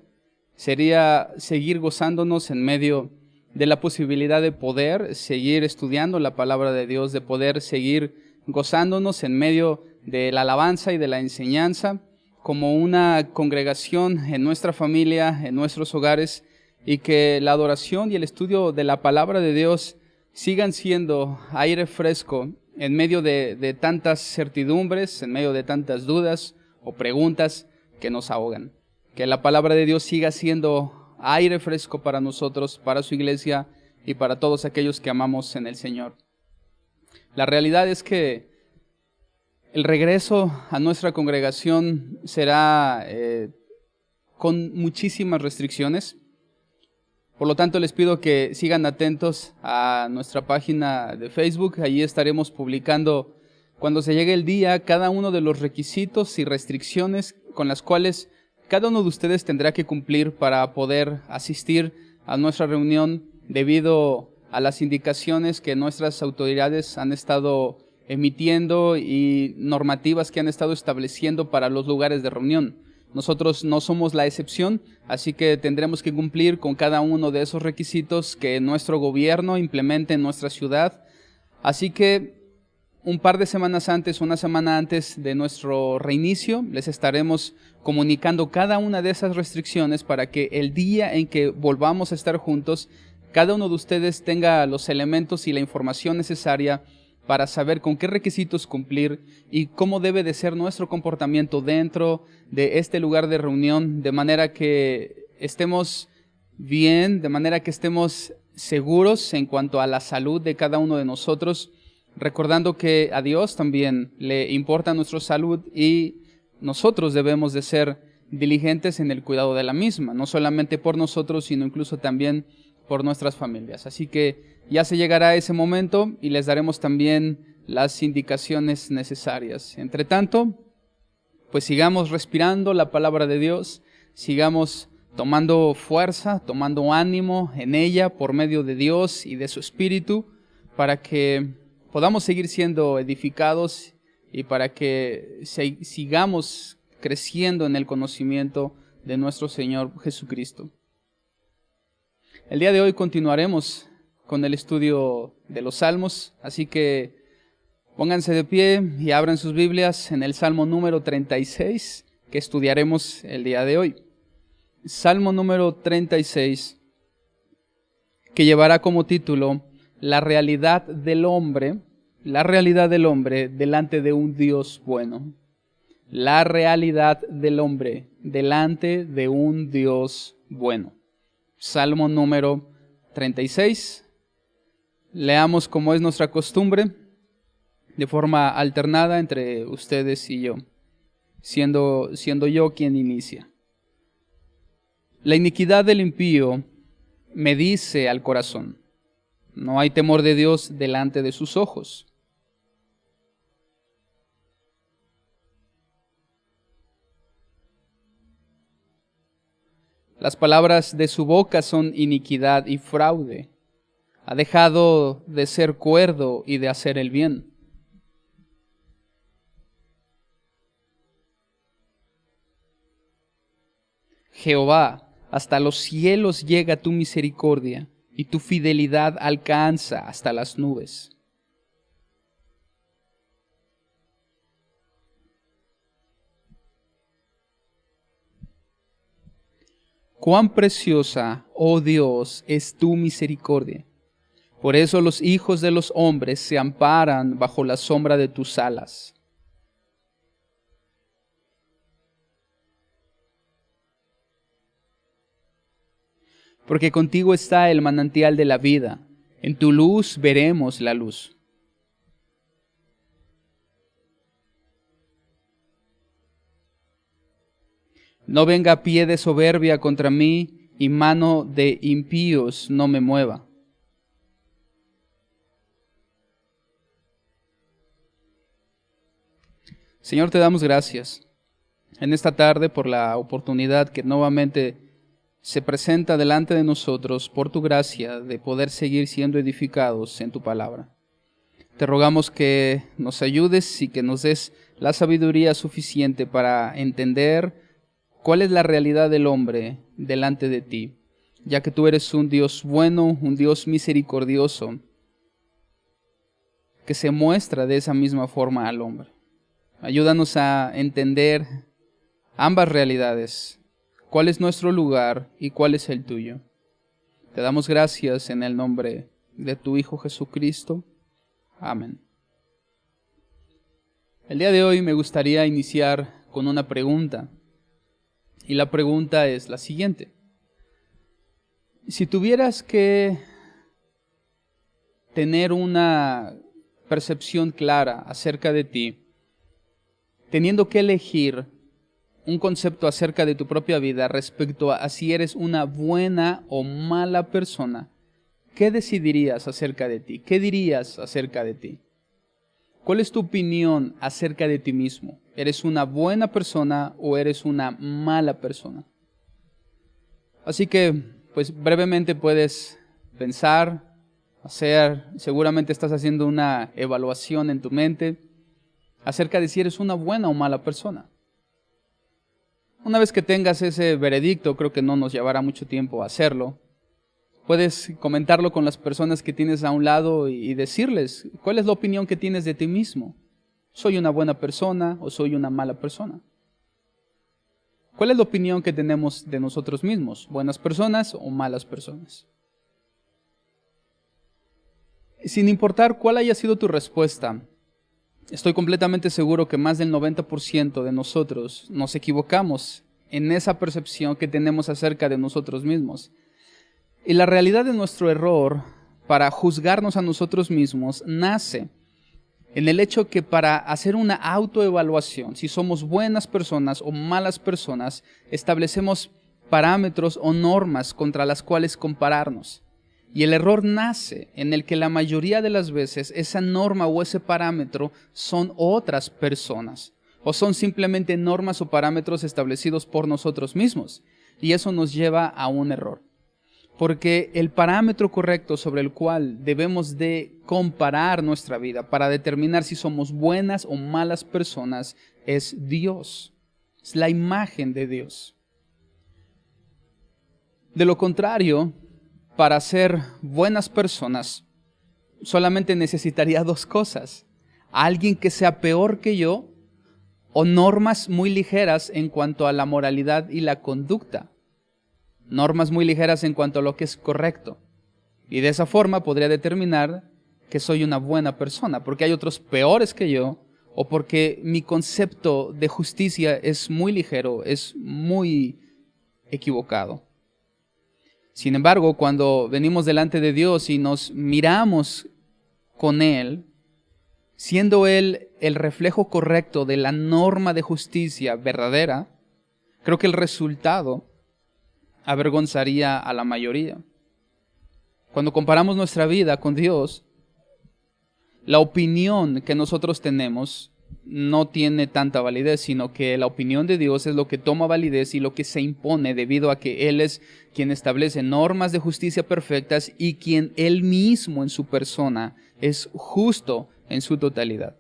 sería seguir gozándonos en medio de la posibilidad de poder seguir estudiando la palabra de Dios, de poder seguir gozándonos en medio de la alabanza y de la enseñanza como una congregación en nuestra familia, en nuestros hogares, y que la adoración y el estudio de la palabra de Dios sigan siendo aire fresco en medio de tantas certidumbres, en medio de tantas dudas o preguntas que nos ahogan. Que la palabra de Dios siga siendo aire fresco para nosotros, para su iglesia y para todos aquellos que amamos en el Señor. La realidad es que el regreso a nuestra congregación será con muchísimas restricciones. Por lo tanto, les pido que sigan atentos a nuestra página de Facebook. Allí estaremos publicando, cuando se llegue el día, cada uno de los requisitos y restricciones con las cuales cada uno de ustedes tendrá que cumplir para poder asistir a nuestra reunión debido a las indicaciones que nuestras autoridades han estado emitiendo y normativas que han estado estableciendo para los lugares de reunión. Nosotros no somos la excepción, así que tendremos que cumplir con cada uno de esos requisitos que nuestro gobierno implemente en nuestra ciudad. Así que un par de semanas antes, una semana antes de nuestro reinicio, les estaremos comunicando cada una de esas restricciones para que el día en que volvamos a estar juntos, cada uno de ustedes tenga los elementos y la información necesaria para saber con qué requisitos cumplir y cómo debe de ser nuestro comportamiento dentro de este lugar de reunión, de manera que estemos bien, de manera que estemos seguros en cuanto a la salud de cada uno de nosotros, recordando que a Dios también le importa nuestra salud y nosotros debemos de ser diligentes en el cuidado de la misma, no solamente por nosotros, sino incluso también por nuestras familias. Así que ya se llegará ese momento y les daremos también las indicaciones necesarias. Entre tanto, pues sigamos respirando la palabra de Dios, sigamos tomando fuerza, tomando ánimo en ella por medio de Dios y de su Espíritu, para que podamos seguir siendo edificados y para que sigamos creciendo en el conocimiento de nuestro Señor Jesucristo. El día de hoy continuaremos con el estudio de los Salmos, así que pónganse de pie y abran sus Biblias en el Salmo número 36 que estudiaremos el día de hoy. Salmo número 36, que llevará como título La realidad del hombre delante de un Dios bueno. La realidad del hombre delante de un Dios bueno. Salmo número 36. Leamos como es nuestra costumbre, de forma alternada entre ustedes y yo, siendo yo quien inicia. La iniquidad del impío me dice al corazón: no hay temor de Dios delante de sus ojos. Las palabras de su boca son iniquidad y fraude. Ha dejado de ser cuerdo y de hacer el bien. Jehová, hasta los cielos llega tu misericordia, y tu fidelidad alcanza hasta las nubes. Cuán preciosa, oh Dios, es tu misericordia. Por eso los hijos de los hombres se amparan bajo la sombra de tus alas. Porque contigo está el manantial de la vida, en tu luz veremos la luz. No venga pie de soberbia contra mí, y mano de impíos no me mueva. Señor, te damos gracias en esta tarde por la oportunidad que nuevamente se presenta delante de nosotros por tu gracia de poder seguir siendo edificados en tu palabra. Te rogamos que nos ayudes y que nos des la sabiduría suficiente para entender cuál es la realidad del hombre delante de ti, ya que tú eres un Dios bueno, un Dios misericordioso, que se muestra de esa misma forma al hombre. Ayúdanos a entender ambas realidades, cuál es nuestro lugar y cuál es el tuyo. Te damos gracias en el nombre de tu Hijo Jesucristo. Amén. El día de hoy me gustaría iniciar con una pregunta, y la pregunta es la siguiente. Si tuvieras que tener una percepción clara acerca de ti, teniendo que elegir un concepto acerca de tu propia vida respecto a si eres una buena o mala persona, ¿qué decidirías acerca de ti? ¿Qué dirías acerca de ti? ¿Cuál es tu opinión acerca de ti mismo? ¿Eres una buena persona o eres una mala persona? Así que, pues brevemente puedes pensar, seguramente estás haciendo una evaluación en tu mente acerca de si eres una buena o mala persona. Una vez que tengas ese veredicto, creo que no nos llevará mucho tiempo hacerlo. Puedes comentarlo con las personas que tienes a un lado y decirles cuál es la opinión que tienes de ti mismo. ¿Soy una buena persona o soy una mala persona? ¿Cuál es la opinión que tenemos de nosotros mismos? ¿Buenas personas o malas personas? Sin importar cuál haya sido tu respuesta, estoy completamente seguro que más del 90% de nosotros nos equivocamos en esa percepción que tenemos acerca de nosotros mismos. Y la realidad de nuestro error para juzgarnos a nosotros mismos nace en el hecho que para hacer una autoevaluación, si somos buenas personas o malas personas, establecemos parámetros o normas contra las cuales compararnos. Y el error nace en el que la mayoría de las veces esa norma o ese parámetro son otras personas, o son simplemente normas o parámetros establecidos por nosotros mismos. Y eso nos lleva a un error. Porque el parámetro correcto sobre el cual debemos de comparar nuestra vida para determinar si somos buenas o malas personas es Dios. Es la imagen de Dios. De lo contrario, para ser buenas personas, solamente necesitaría dos cosas. Alguien que sea peor que yo o normas muy ligeras en cuanto a la moralidad y la conducta. Normas muy ligeras en cuanto a lo que es correcto. Y de esa forma podría determinar que soy una buena persona, porque hay otros peores que yo, o porque mi concepto de justicia es muy ligero, es muy equivocado. Sin embargo, cuando venimos delante de Dios y nos miramos con Él, siendo Él el reflejo correcto de la norma de justicia verdadera, creo que el resultado avergonzaría a la mayoría. Cuando comparamos nuestra vida con Dios, la opinión que nosotros tenemos no tiene tanta validez, sino que la opinión de Dios es lo que toma validez y lo que se impone debido a que Él es quien establece normas de justicia perfectas y quien Él mismo en su persona es justo en su totalidad.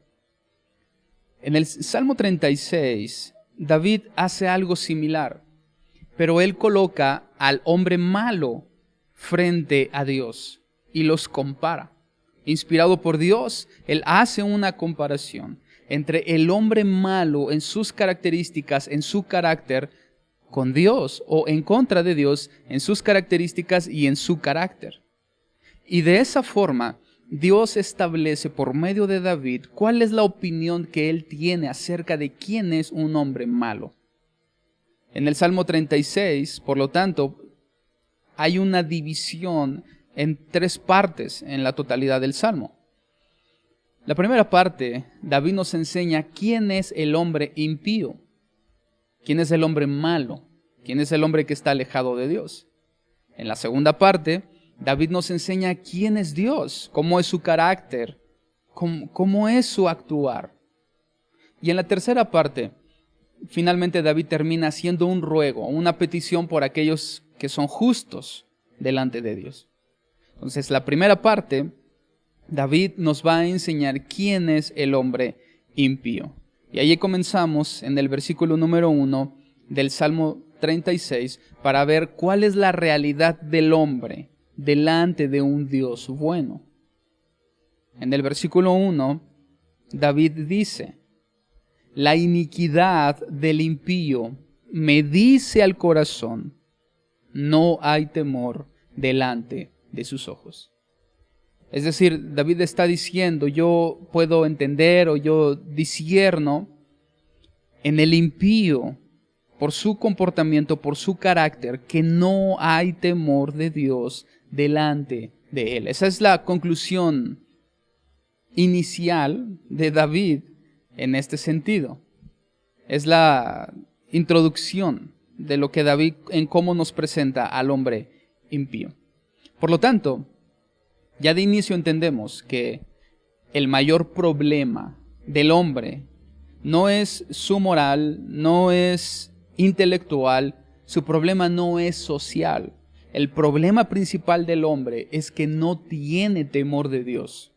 En el Salmo 36, David hace algo similar, pero él coloca al hombre malo frente a Dios y los compara. Inspirado por Dios, él hace una comparación entre el hombre malo en sus características, en su carácter, con Dios, o en contra de Dios en sus características y en su carácter. Y de esa forma, Dios establece por medio de David cuál es la opinión que él tiene acerca de quién es un hombre malo. En el Salmo 36, por lo tanto, hay una división en tres partes en la totalidad del Salmo. La primera parte, David nos enseña quién es el hombre impío, quién es el hombre malo, quién es el hombre que está alejado de Dios. En la segunda parte, David nos enseña quién es Dios, cómo es su carácter, cómo es su actuar. Y en la tercera parte, finalmente David termina haciendo un ruego, una petición por aquellos que son justos delante de Dios. Entonces, la primera parte, David nos va a enseñar quién es el hombre impío. Y allí comenzamos en el versículo número 1 del Salmo 36 para ver cuál es la realidad del hombre delante de un Dios bueno. En el versículo 1, David dice: la iniquidad del impío me dice al corazón, no hay temor delante de sus ojos. Es decir, David está diciendo, yo puedo entender o yo discierno en el impío, por su comportamiento, por su carácter, que no hay temor de Dios delante de él. Esa es la conclusión inicial de David en este sentido. Es la introducción de lo que David en cómo nos presenta al hombre impío. Por lo tanto, ya de inicio entendemos que el mayor problema del hombre no es su moral, no es intelectual, su problema no es social. El problema principal del hombre es que no tiene temor de Dios.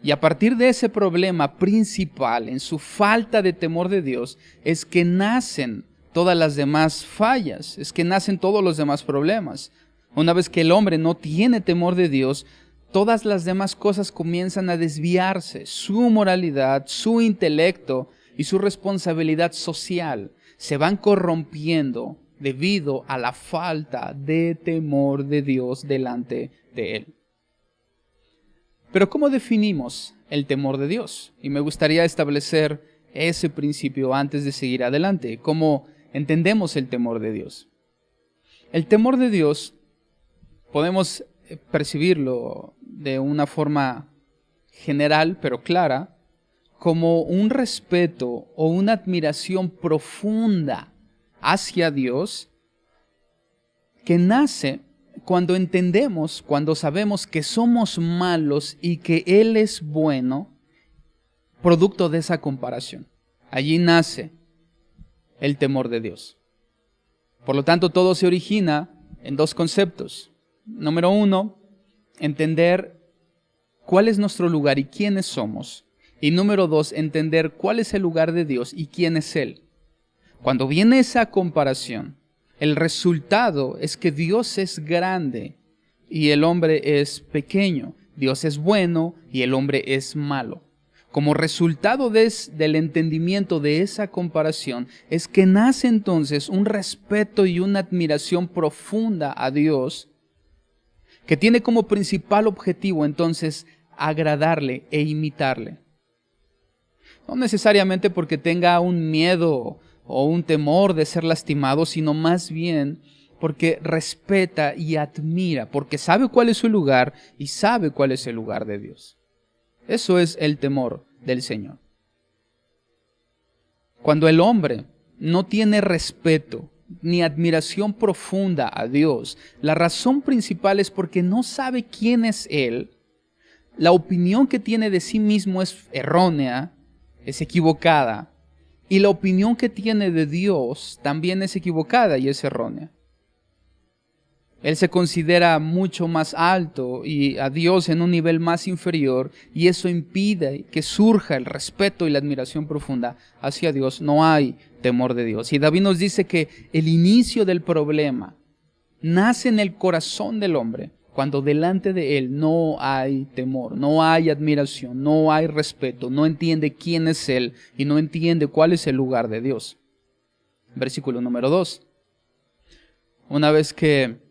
Y a partir de ese problema principal, en su falta de temor de Dios, es que nacen todas las demás fallas, es que nacen todos los demás problemas. Una vez que el hombre no tiene temor de Dios, todas las demás cosas comienzan a desviarse. Su moralidad, su intelecto y su responsabilidad social se van corrompiendo debido a la falta de temor de Dios delante de él. Pero ¿cómo definimos el temor de Dios? Y me gustaría establecer ese principio antes de seguir adelante. ¿Cómo entendemos el temor de Dios? El temor de Dios podemos percibirlo de una forma general pero clara como un respeto o una admiración profunda hacia Dios que nace cuando entendemos, cuando sabemos que somos malos y que Él es bueno, producto de esa comparación. Allí nace el temor de Dios. Por lo tanto, todo se origina en dos conceptos. Número 1, entender cuál es nuestro lugar y quiénes somos. Y número 2, entender cuál es el lugar de Dios y quién es Él. Cuando viene esa comparación, el resultado es que Dios es grande y el hombre es pequeño. Dios es bueno y el hombre es malo. Como resultado del entendimiento de esa comparación es que nace entonces un respeto y una admiración profunda a Dios, que tiene como principal objetivo entonces agradarle e imitarle. No necesariamente porque tenga un miedo o un temor de ser lastimado, sino más bien porque respeta y admira, porque sabe cuál es su lugar y sabe cuál es el lugar de Dios. Eso es el temor del Señor. Cuando el hombre no tiene respeto ni admiración profunda a Dios, la razón principal es porque no sabe quién es Él, la opinión que tiene de sí mismo es errónea, es equivocada, y la opinión que tiene de Dios también es equivocada y es errónea. Él se considera mucho más alto y a Dios en un nivel más inferior, y eso impide que surja el respeto y la admiración profunda hacia Dios. No hay temor de Dios. Y David nos dice que el inicio del problema nace en el corazón del hombre, cuando delante de él no hay temor, no hay admiración, no hay respeto, no entiende quién es Él y no entiende cuál es el lugar de Dios. Versículo número 2. Una vez que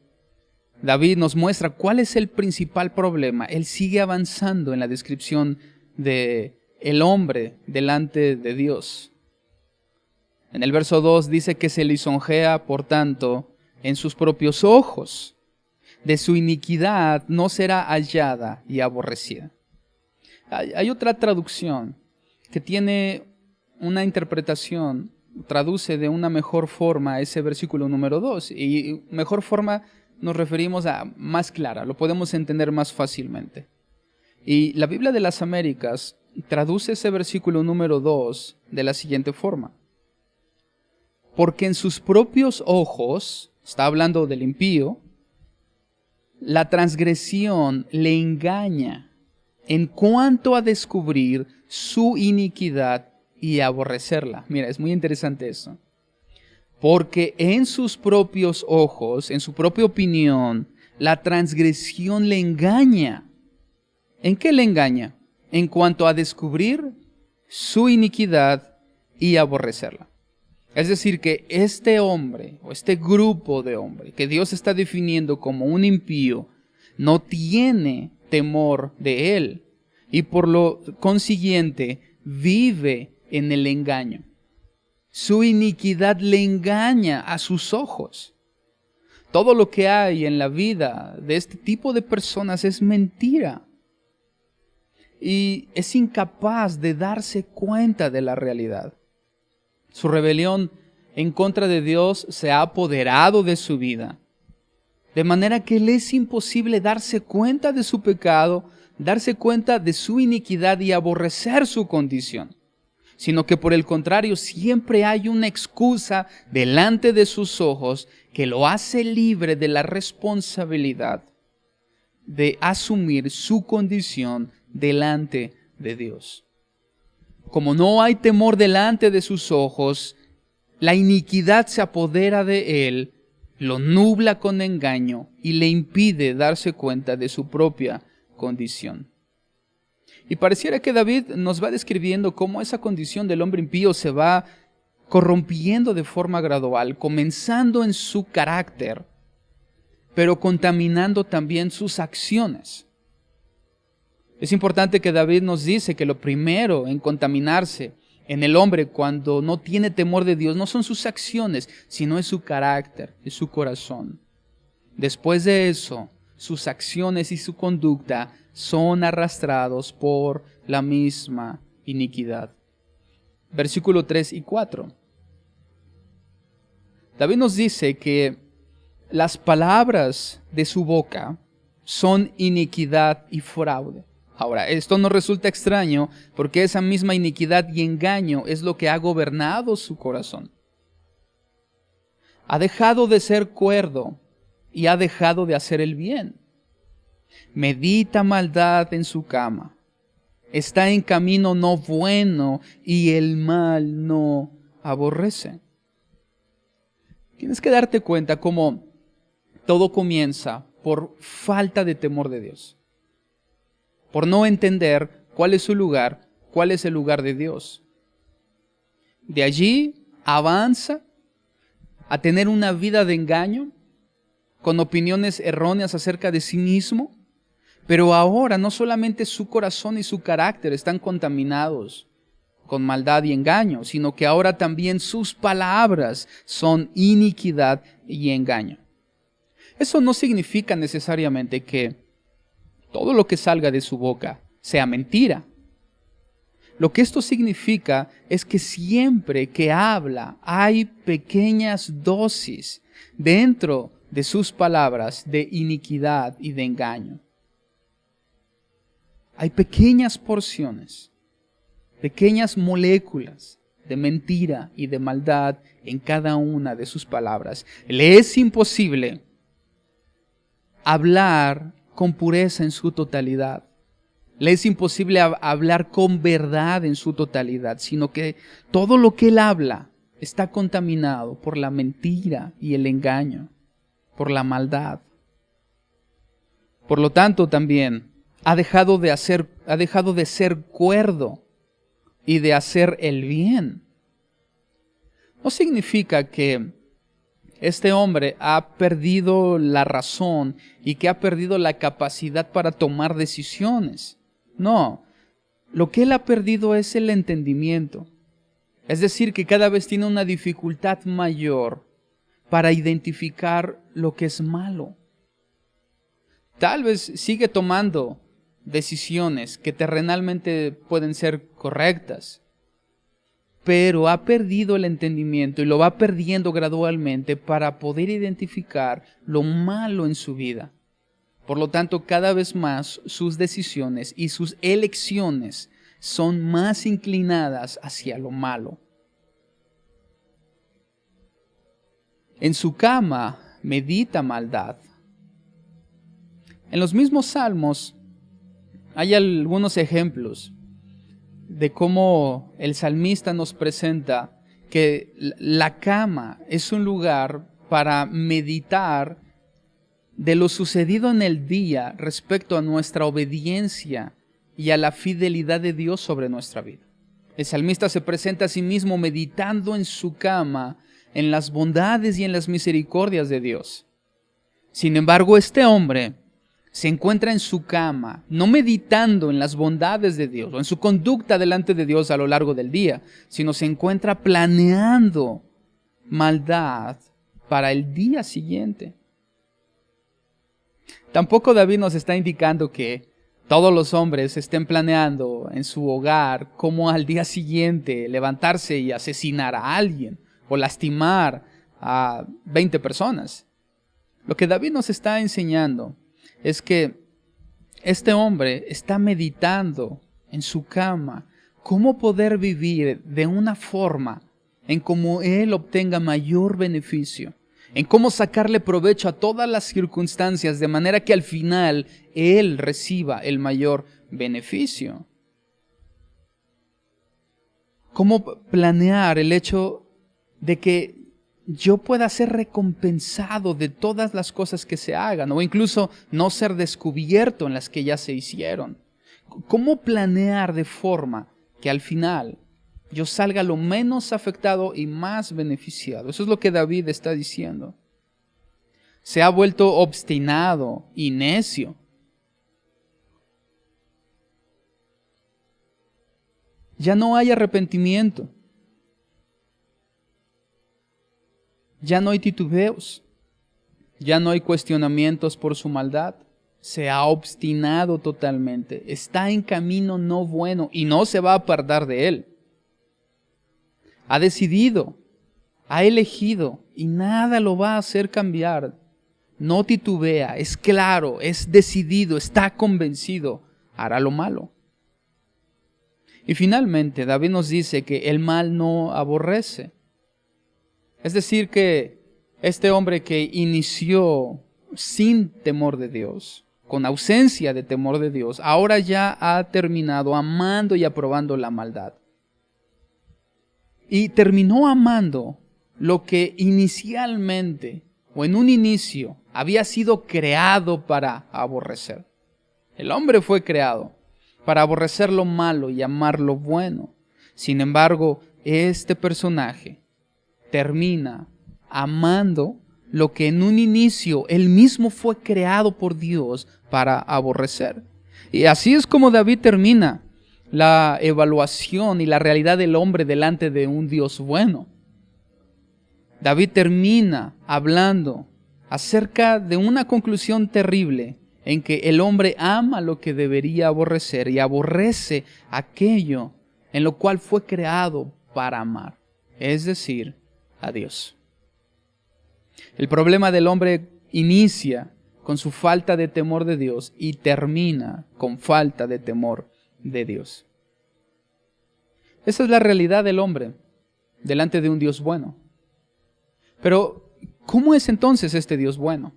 David nos muestra cuál es el principal problema, él sigue avanzando en la descripción de el hombre delante de Dios. En el verso 2 dice que se lisonjea, por tanto, en sus propios ojos. De su iniquidad no será hallada y aborrecida. Hay otra traducción que tiene una interpretación, traduce de una mejor forma ese versículo número 2. Y mejor forma nos referimos a más clara, lo podemos entender más fácilmente. Y la Biblia de las Américas traduce ese versículo número 2 de la siguiente forma. Porque en sus propios ojos, está hablando del impío, la transgresión le engaña en cuanto a descubrir su iniquidad y aborrecerla. Mira, es muy interesante eso. Porque en sus propios ojos, en su propia opinión, la transgresión le engaña. ¿En qué le engaña? En cuanto a descubrir su iniquidad y aborrecerla. Es decir, que este hombre o este grupo de hombres que Dios está definiendo como un impío no tiene temor de él y por lo consiguiente vive en el engaño. Su iniquidad le engaña a sus ojos. Todo lo que hay en la vida de este tipo de personas es mentira. Y es incapaz de darse cuenta de la realidad. Su rebelión en contra de Dios se ha apoderado de su vida. De manera que le es imposible darse cuenta de su pecado, darse cuenta de su iniquidad y aborrecer su condición. Sino que por el contrario siempre hay una excusa delante de sus ojos que lo hace libre de la responsabilidad de asumir su condición delante de Dios. Como no hay temor delante de sus ojos, la iniquidad se apodera de él, lo nubla con engaño y le impide darse cuenta de su propia condición. Y pareciera que David nos va describiendo cómo esa condición del hombre impío se va corrompiendo de forma gradual, comenzando en su carácter, pero contaminando también sus acciones. Es importante que David nos dice que lo primero en contaminarse en el hombre cuando no tiene temor de Dios no son sus acciones, sino es su carácter, es su corazón. Después de eso, sus acciones y su conducta son arrastrados por la misma iniquidad. Versículo 3 y 4. David nos dice que las palabras de su boca son iniquidad y fraude. Ahora, esto no resulta extraño porque esa misma iniquidad y engaño es lo que ha gobernado su corazón. Ha dejado de ser cuerdo y ha dejado de hacer el bien. Medita maldad en su cama. Está en camino no bueno y el mal no aborrece. Tienes que darte cuenta cómo todo comienza por falta de temor de Dios. Por no entender cuál es su lugar, cuál es el lugar de Dios. De allí avanza a tener una vida de engaño, con opiniones erróneas acerca de sí mismo, pero ahora no solamente su corazón y su carácter están contaminados con maldad y engaño, sino que ahora también sus palabras son iniquidad y engaño. Eso no significa necesariamente que todo lo que salga de su boca sea mentira. Lo que esto significa es que siempre que habla hay pequeñas dosis dentro de sus palabras de iniquidad y de engaño. Hay pequeñas porciones, pequeñas moléculas de mentira y de maldad en cada una de sus palabras. Le es imposible hablar con pureza en su totalidad. Le es imposible hablar con verdad en su totalidad, sino que todo lo que él habla está contaminado por la mentira y el engaño, por la maldad. Por lo tanto, también ha dejado de ser cuerdo y de hacer el bien. No significa que este hombre ha perdido la razón y que ha perdido la capacidad para tomar decisiones. No, lo que él ha perdido es el entendimiento. Es decir, que cada vez tiene una dificultad mayor para identificar lo que es malo. Tal vez sigue tomando decisiones que terrenalmente pueden ser correctas, pero ha perdido el entendimiento y lo va perdiendo gradualmente para poder identificar lo malo en su vida. Por lo tanto, cada vez más sus decisiones y sus elecciones son más inclinadas hacia lo malo. En su cama medita maldad. En los mismos salmos hay algunos ejemplos de cómo el salmista nos presenta que la cama es un lugar para meditar de lo sucedido en el día respecto a nuestra obediencia y a la fidelidad de Dios sobre nuestra vida. El salmista se presenta a sí mismo meditando en su cama en las bondades y en las misericordias de Dios. Sin embargo, este hombre se encuentra en su cama, no meditando en las bondades de Dios o en su conducta delante de Dios a lo largo del día, sino se encuentra planeando maldad para el día siguiente. Tampoco David nos está indicando que todos los hombres estén planeando en su hogar cómo al día siguiente levantarse y asesinar a alguien o lastimar a 20 personas. Lo que David nos está enseñando es que este hombre está meditando en su cama cómo poder vivir de una forma en cómo él obtenga mayor beneficio, en cómo sacarle provecho a todas las circunstancias de manera que al final él reciba el mayor beneficio. Cómo planear el hecho de que yo pueda ser recompensado de todas las cosas que se hagan, o incluso no ser descubierto en las que ya se hicieron. ¿Cómo planear de forma que al final yo salga lo menos afectado y más beneficiado? Eso es lo que David está diciendo. Se ha vuelto obstinado y necio. Ya no hay arrepentimiento. Ya no hay titubeos, ya no hay cuestionamientos por su maldad. Se ha obstinado totalmente, está en camino no bueno y no se va a apartar de él. Ha decidido, ha elegido y nada lo va a hacer cambiar. No titubea, es claro, es decidido, está convencido, hará lo malo. Y finalmente David nos dice que el mal no aborrece. Es decir, que este hombre que inició sin temor de Dios, con ausencia de temor de Dios, ahora ya ha terminado amando y aprobando la maldad. Y terminó amando lo que inicialmente, o en un inicio, había sido creado para aborrecer. El hombre fue creado para aborrecer lo malo y amar lo bueno. Sin embargo, este personaje termina amando lo que en un inicio él mismo fue creado por Dios para aborrecer. Y así es como David termina la evaluación y la realidad del hombre delante de un Dios bueno. David termina hablando acerca de una conclusión terrible en que el hombre ama lo que debería aborrecer y aborrece aquello en lo cual fue creado para amar, es decir, a Dios. El problema del hombre inicia con su falta de temor de Dios y termina con falta de temor de Dios. Esa es la realidad del hombre delante de un Dios bueno. Pero, ¿cómo es entonces este Dios bueno?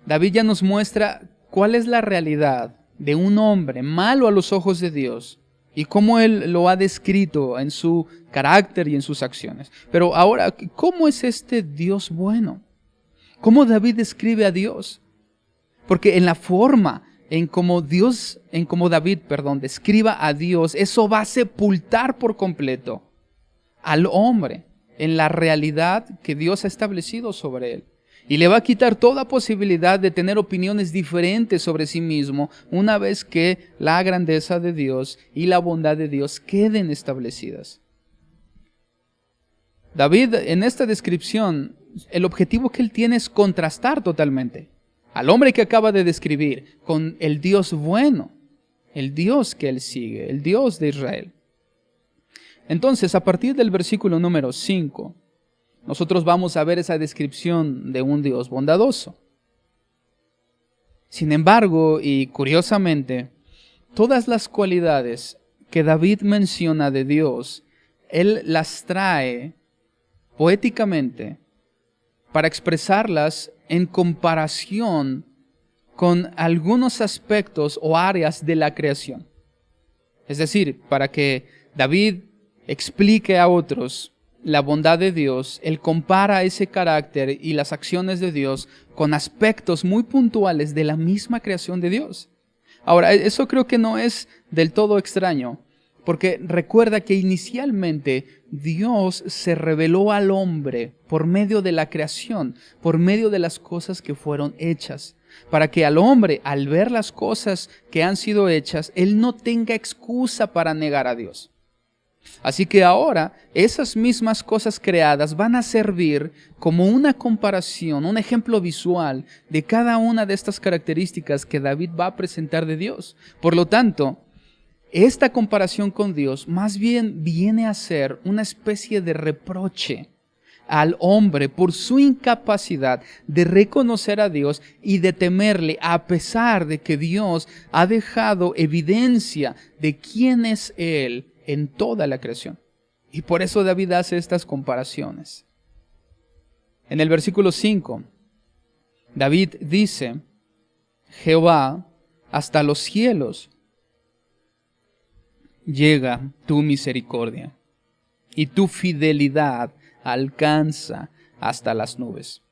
David ya nos muestra cuál es la realidad de un hombre malo a los ojos de Dios y cómo él lo ha descrito en su carácter y en sus acciones. Pero ahora, ¿cómo es este Dios bueno? ¿Cómo David describe a Dios? Porque en la forma en cómo David describa a Dios, eso va a sepultar por completo al hombre en la realidad que Dios ha establecido sobre él. Y le va a quitar toda posibilidad de tener opiniones diferentes sobre sí mismo una vez que la grandeza de Dios y la bondad de Dios queden establecidas. David, en esta descripción, el objetivo que él tiene es contrastar totalmente al hombre que acaba de describir con el Dios bueno, el Dios que él sigue, el Dios de Israel. Entonces, a partir del versículo número 5, nosotros vamos a ver esa descripción de un Dios bondadoso. Sin embargo, y curiosamente, todas las cualidades que David menciona de Dios, él las trae poéticamente para expresarlas en comparación con algunos aspectos o áreas de la creación. Es decir, para que David explique a otros la bondad de Dios, él compara ese carácter y las acciones de Dios con aspectos muy puntuales de la misma creación de Dios. Ahora, eso creo que no es del todo extraño, porque recuerda que inicialmente Dios se reveló al hombre por medio de la creación, por medio de las cosas que fueron hechas, para que al hombre, al ver las cosas que han sido hechas, él no tenga excusa para negar a Dios. Así que ahora esas mismas cosas creadas van a servir como una comparación, un ejemplo visual de cada una de estas características que David va a presentar de Dios. Por lo tanto, esta comparación con Dios más bien viene a ser una especie de reproche al hombre por su incapacidad de reconocer a Dios y de temerle, a pesar de que Dios ha dejado evidencia de quién es Él en toda la creación. Y por eso David hace estas comparaciones. En el versículo 5, David dice: Jehová, hasta los cielos llega tu misericordia, y tu fidelidad alcanza hasta las nubes.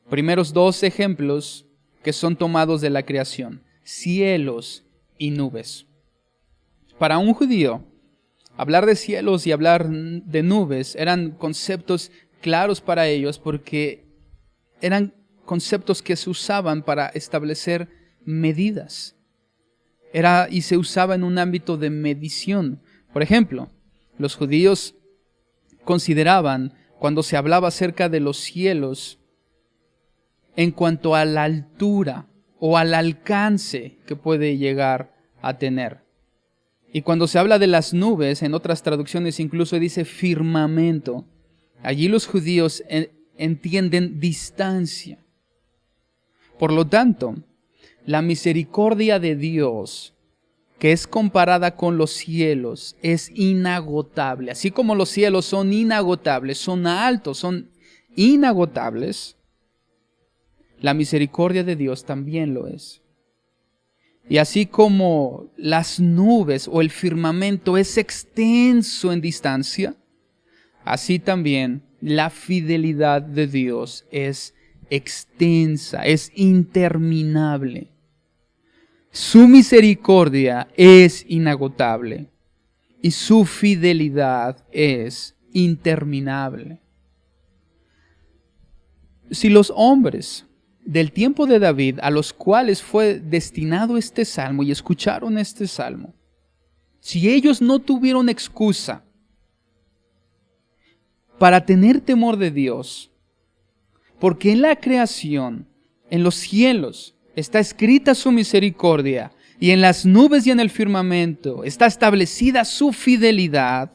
Primeros dos ejemplos que son tomados de la creación: cielos y nubes. Para un judío, hablar de cielos y hablar de nubes eran conceptos claros para ellos, porque eran conceptos que se usaban para establecer medidas. Y se usaba en un ámbito de medición. Por ejemplo, los judíos consideraban, cuando se hablaba acerca de los cielos, en cuanto a la altura o al alcance que puede llegar a tener. Y cuando se habla de las nubes, en otras traducciones incluso dice firmamento. Allí los judíos entienden distancia. Por lo tanto, la misericordia de Dios, que es comparada con los cielos, es inagotable. Así como los cielos son inagotables, son altos, son inagotables, la misericordia de Dios también lo es. Y así como las nubes o el firmamento es extenso en distancia, así también la fidelidad de Dios es extensa, es interminable. Su misericordia es inagotable y su fidelidad es interminable. Si los hombres del tiempo de David, a los cuales fue destinado este salmo y escucharon este salmo, si ellos no tuvieron excusa para tener temor de Dios, porque en la creación, en los cielos, está escrita su misericordia, y en las nubes y en el firmamento está establecida su fidelidad,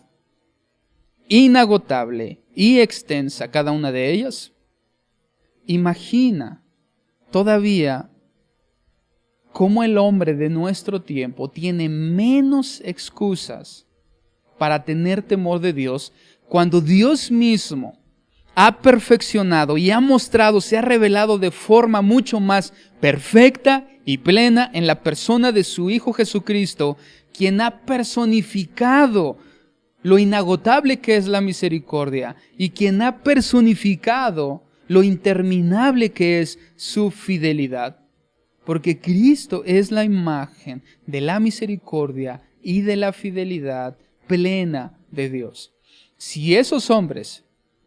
inagotable y extensa cada una de ellas, imagina todavía cómo el hombre de nuestro tiempo tiene menos excusas para tener temor de Dios, cuando Dios mismo ha perfeccionado y ha mostrado, se ha revelado de forma mucho más perfecta y plena en la persona de su Hijo Jesucristo, quien ha personificado lo inagotable que es la misericordia y quien ha personificado lo interminable que es su fidelidad. Porque Cristo es la imagen de la misericordia y de la fidelidad plena de Dios. Si esos hombres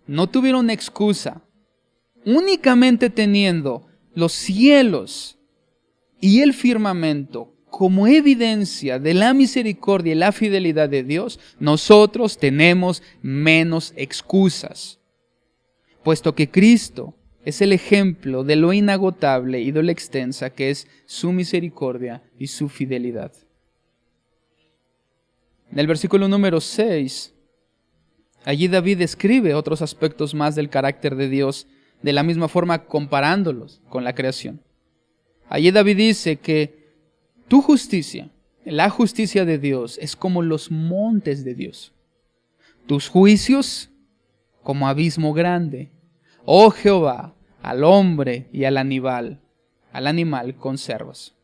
no tuvieron excusa, únicamente teniendo los cielos y el firmamento como evidencia de la misericordia y la fidelidad de Dios, nosotros tenemos menos excusas, puesto que Cristo es el ejemplo de lo inagotable y de lo extensa que es su misericordia y su fidelidad. En el versículo número 6, allí David describe otros aspectos más del carácter de Dios, de la misma forma comparándolos con la creación. Allí David dice que Tu justicia, la justicia de Dios, es como los montes de Dios. Tus juicios como abismo grande. Oh Jehová, al hombre y al animal conservas.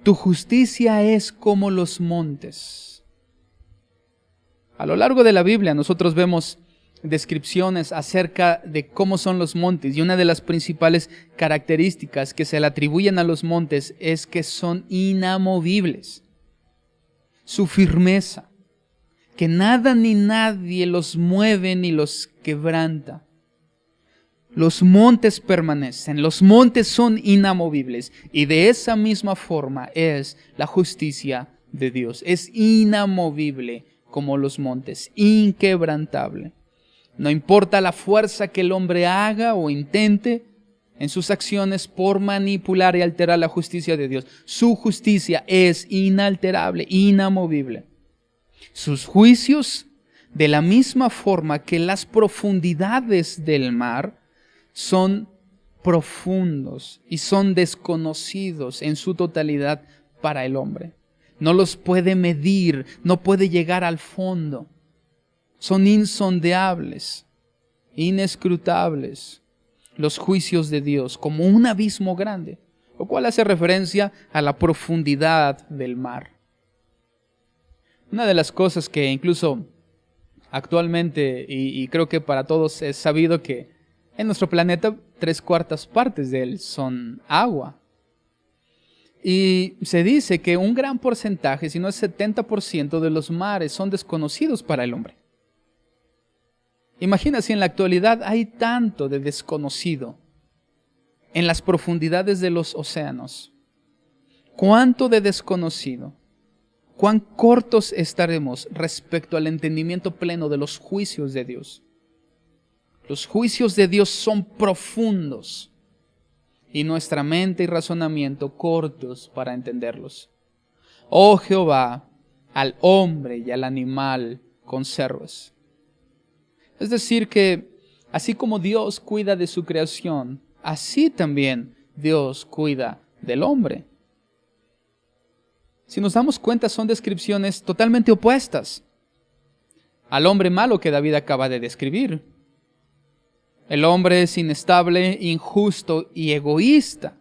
Tu justicia es como los montes. A lo largo de la Biblia nosotros vemos descripciones acerca de cómo son los montes, y una de las principales características que se le atribuyen a los montes es que son inamovibles. Su firmeza, que nada ni nadie los mueve ni los quebranta. Los montes permanecen, los montes son inamovibles, y de esa misma forma es la justicia de Dios. Es inamovible como los montes, inquebrantable. No importa la fuerza que el hombre haga o intente en sus acciones por manipular y alterar la justicia de Dios, su justicia es inalterable, inamovible. Sus juicios, de la misma forma que las profundidades del mar, son profundos y son desconocidos en su totalidad para el hombre. No los puede medir, no puede llegar al fondo. Son insondeables, inescrutables los juicios de Dios, como un abismo grande, lo cual hace referencia a la profundidad del mar. Una de las cosas que incluso actualmente, y creo que para todos es sabido, que en nuestro planeta 3/4 partes de él son agua. Y se dice que un gran porcentaje, si no es 70% de los mares son desconocidos para el hombre. Imagina si en la actualidad hay tanto de desconocido en las profundidades de los océanos. ¿Cuánto de desconocido? ¿Cuán cortos estaremos respecto al entendimiento pleno de los juicios de Dios? Los juicios de Dios son profundos y nuestra mente y razonamiento cortos para entenderlos. Oh Jehová, al hombre y al animal conservas. Es decir que así como Dios cuida de su creación, así también Dios cuida del hombre. Si nos damos cuenta, son descripciones totalmente opuestas al hombre malo que David acaba de describir. El hombre es inestable, injusto y egoísta.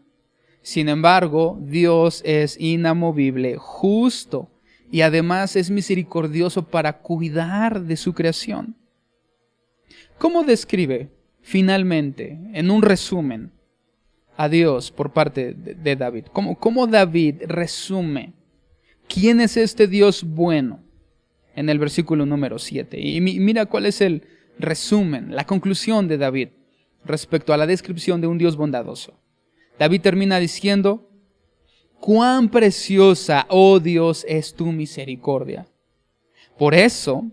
Sin embargo, Dios es inamovible, justo y además es misericordioso para cuidar de su creación. ¿Cómo describe finalmente, en un resumen, a Dios por parte de David? ¿Cómo David resume quién es este Dios bueno en el versículo número 7? Y mira cuál es el resumen, la conclusión de David respecto a la descripción de un Dios bondadoso. David termina diciendo: cuán preciosa, oh Dios, es tu misericordia. Por eso,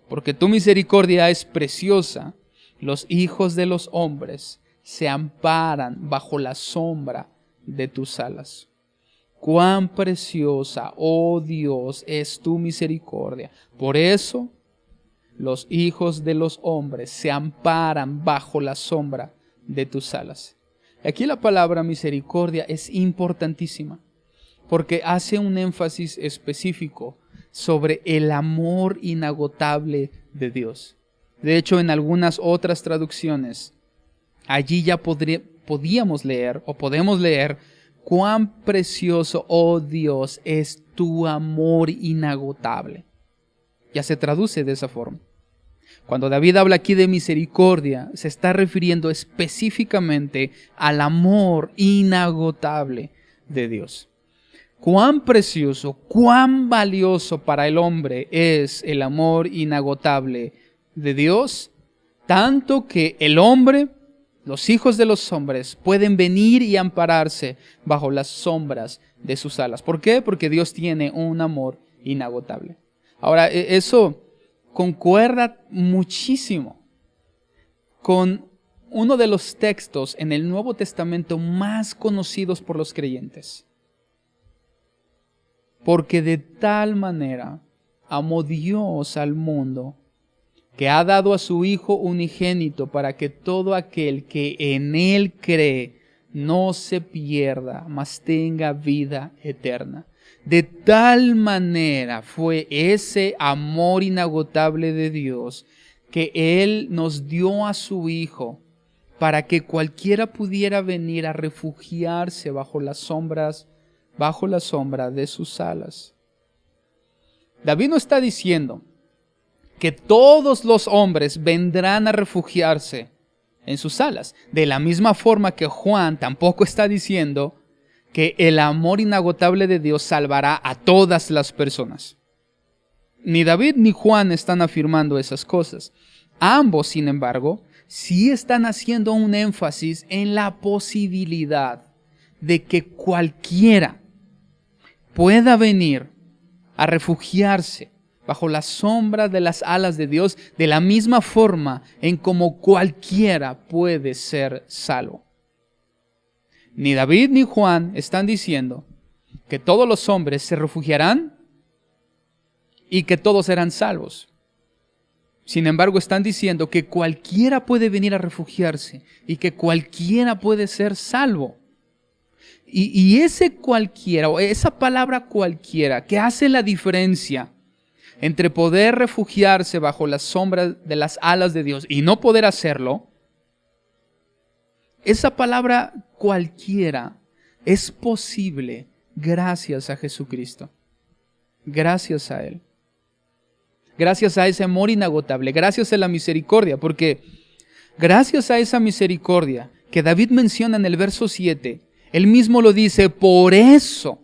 porque tu misericordia es preciosa, los hijos de los hombres se amparan bajo la sombra de tus alas. Cuán preciosa, oh Dios, es tu misericordia. Por eso, los hijos de los hombres se amparan bajo la sombra de tus alas. Aquí la palabra misericordia es importantísima, porque hace un énfasis específico sobre el amor inagotable de Dios. De hecho, en algunas otras traducciones, allí ya podemos leer, cuán precioso, oh Dios, es tu amor inagotable. Ya se traduce de esa forma. Cuando David habla aquí de misericordia, se está refiriendo específicamente al amor inagotable de Dios. Cuán precioso, cuán valioso para el hombre es el amor inagotable de Dios, tanto que el hombre, los hijos de los hombres, pueden venir y ampararse bajo las sombras de sus alas. ¿Por qué? Porque Dios tiene un amor inagotable. Ahora, eso concuerda muchísimo con uno de los textos en el Nuevo Testamento más conocidos por los creyentes. Porque de tal manera amó Dios al mundo, que ha dado a su Hijo unigénito para que todo aquel que en Él cree no se pierda, mas tenga vida eterna. De tal manera fue ese amor inagotable de Dios que Él nos dio a su Hijo para que cualquiera pudiera venir a refugiarse bajo la sombra de sus alas. David no está diciendo que todos los hombres vendrán a refugiarse en sus alas. De la misma forma que Juan tampoco está diciendo que el amor inagotable de Dios salvará a todas las personas. Ni David ni Juan están afirmando esas cosas. Ambos, sin embargo, sí están haciendo un énfasis en la posibilidad de que cualquiera pueda venir a refugiarse bajo la sombra de las alas de Dios, de la misma forma en como cualquiera puede ser salvo. Ni David ni Juan están diciendo que todos los hombres se refugiarán y que todos serán salvos. Sin embargo, están diciendo que cualquiera puede venir a refugiarse y que cualquiera puede ser salvo. Y ese cualquiera, o esa palabra cualquiera, que hace la diferencia entre poder refugiarse bajo la sombra de las alas de Dios y no poder hacerlo, esa palabra cualquiera es posible gracias a Jesucristo, gracias a Él, gracias a ese amor inagotable, gracias a la misericordia, porque gracias a esa misericordia que David menciona en el verso 7, él mismo lo dice: por eso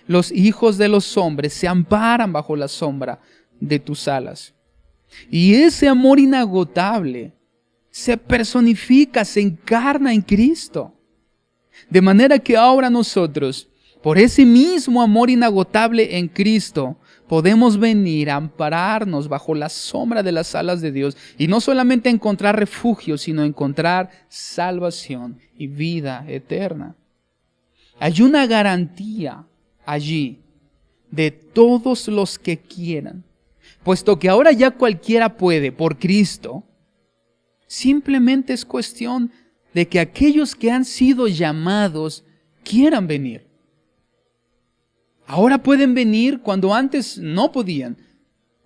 los hijos de los hombres se amparan bajo la sombra de tus alas. Y ese amor inagotable se personifica, se encarna en Cristo. De manera que ahora nosotros, por ese mismo amor inagotable en Cristo, podemos venir a ampararnos bajo la sombra de las alas de Dios y no solamente encontrar refugio, sino encontrar salvación y vida eterna. Hay una garantía allí de todos los que quieran, puesto que ahora ya cualquiera puede por Cristo. Simplemente es cuestión de que aquellos que han sido llamados quieran venir. Ahora pueden venir cuando antes no podían,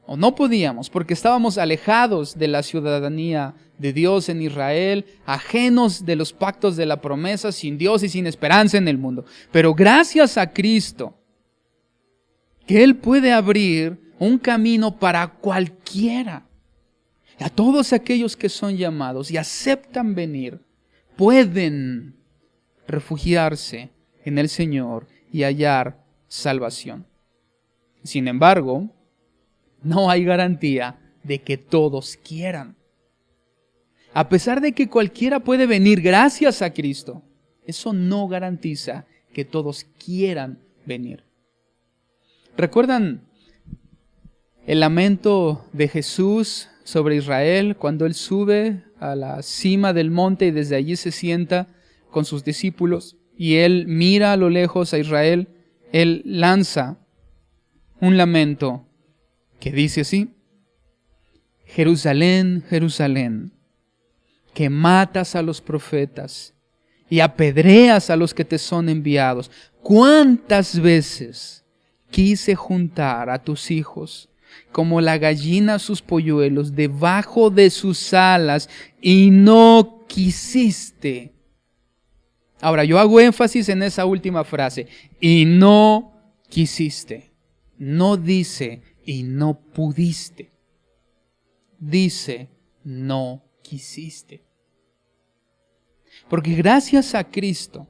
o no podíamos, porque estábamos alejados de la ciudadanía de Dios en Israel, ajenos de los pactos de la promesa, sin Dios y sin esperanza en el mundo. Pero gracias a Cristo, que Él puede abrir un camino para cualquiera. A todos aquellos que son llamados y aceptan venir, pueden refugiarse en el Señor y hallar salvación. Sin embargo, no hay garantía de que todos quieran. A pesar de que cualquiera puede venir gracias a Cristo, eso no garantiza que todos quieran venir. ¿Recuerdan el lamento de Jesús sobre Israel cuando Él sube a la cima del monte y desde allí se sienta con sus discípulos y Él mira a lo lejos a Israel? Él lanza un lamento que dice así: Jerusalén, Jerusalén, que matas a los profetas y apedreas a los que te son enviados. ¿Cuántas veces quise juntar a tus hijos como la gallina a sus polluelos debajo de sus alas y no quisiste? Ahora, yo hago énfasis en esa última frase, y no quisiste. No dice, y no pudiste. Dice, no quisiste. Porque gracias a Cristo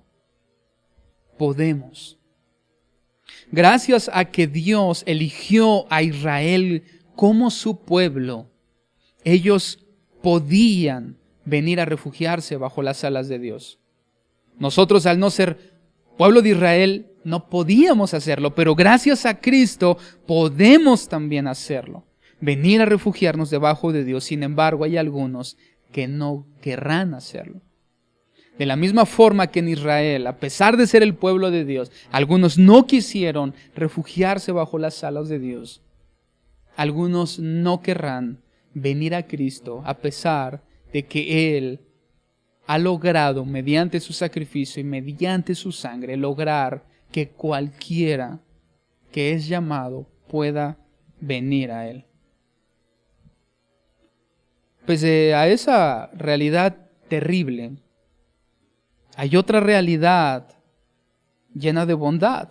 podemos. Gracias a que Dios eligió a Israel como su pueblo, ellos podían venir a refugiarse bajo las alas de Dios. Nosotros, al no ser pueblo de Israel, no podíamos hacerlo, pero gracias a Cristo podemos también hacerlo. Venir a refugiarnos debajo de Dios. Sin embargo, hay algunos que no querrán hacerlo. De la misma forma que en Israel, a pesar de ser el pueblo de Dios, algunos no quisieron refugiarse bajo las alas de Dios. Algunos no querrán venir a Cristo a pesar de que Él ha logrado, mediante su sacrificio y mediante su sangre, lograr que cualquiera que es llamado pueda venir a Él. Pese a esa realidad terrible, hay otra realidad llena de bondad.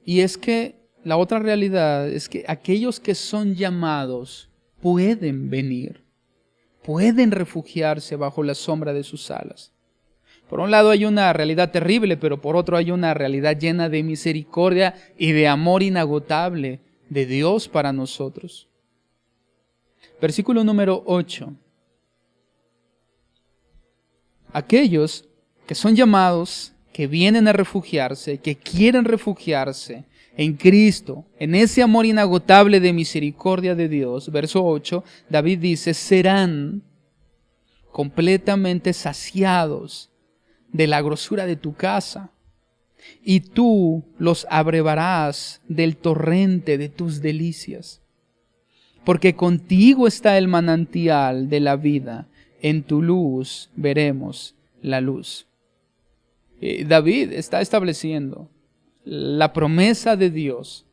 Y es que la otra realidad es que aquellos que son llamados pueden venir, pueden refugiarse bajo la sombra de sus alas. Por un lado hay una realidad terrible, pero por otro hay una realidad llena de misericordia y de amor inagotable de Dios para nosotros. Versículo número 8. Aquellos que son llamados, que vienen a refugiarse, que quieren refugiarse en Cristo, en ese amor inagotable de misericordia de Dios. Verso 8, David dice, serán completamente saciados de la grosura de tu casa, y tú los abrevarás del torrente de tus delicias. Porque contigo está el manantial de la vida, en tu luz veremos la luz. David está estableciendo la promesa de Dios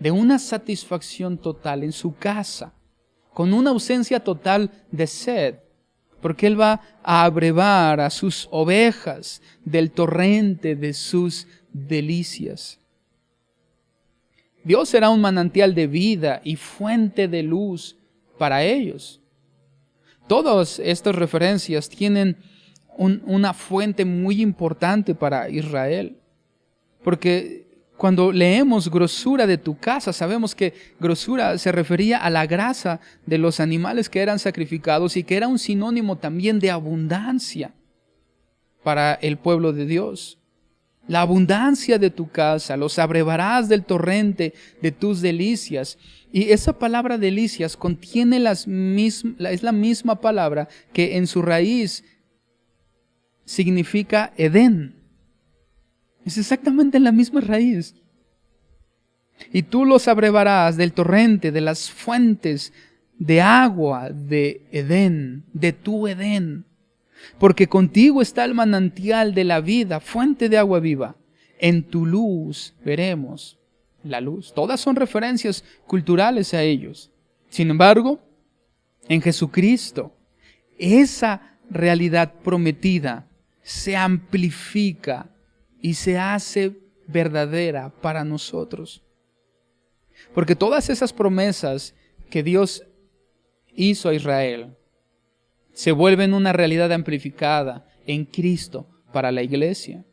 de una satisfacción total en su casa, con una ausencia total de sed, porque Él va a abrevar a sus ovejas del torrente de sus delicias. Dios será un manantial de vida y fuente de luz para ellos. Todas estas referencias tienen una fuente muy importante para Israel, porque cuando leemos grosura de tu casa, sabemos que grosura se refería a la grasa de los animales que eran sacrificados y que era un sinónimo también de abundancia para el pueblo de Dios. La abundancia de tu casa, los abrevarás del torrente de tus delicias. Y esa palabra delicias contiene es la misma palabra que en su raíz significa Edén. Es exactamente la misma raíz. Y tú los abrevarás del torrente, de las fuentes de agua de Edén, de tu Edén. Porque contigo está el manantial de la vida, fuente de agua viva. En tu luz veremos la luz. Todas son referencias culturales a ellos. Sin embargo, en Jesucristo, esa realidad prometida se amplifica y se hace verdadera para nosotros. Porque todas esas promesas que Dios hizo a Israel se vuelven una realidad amplificada en Cristo para la iglesia.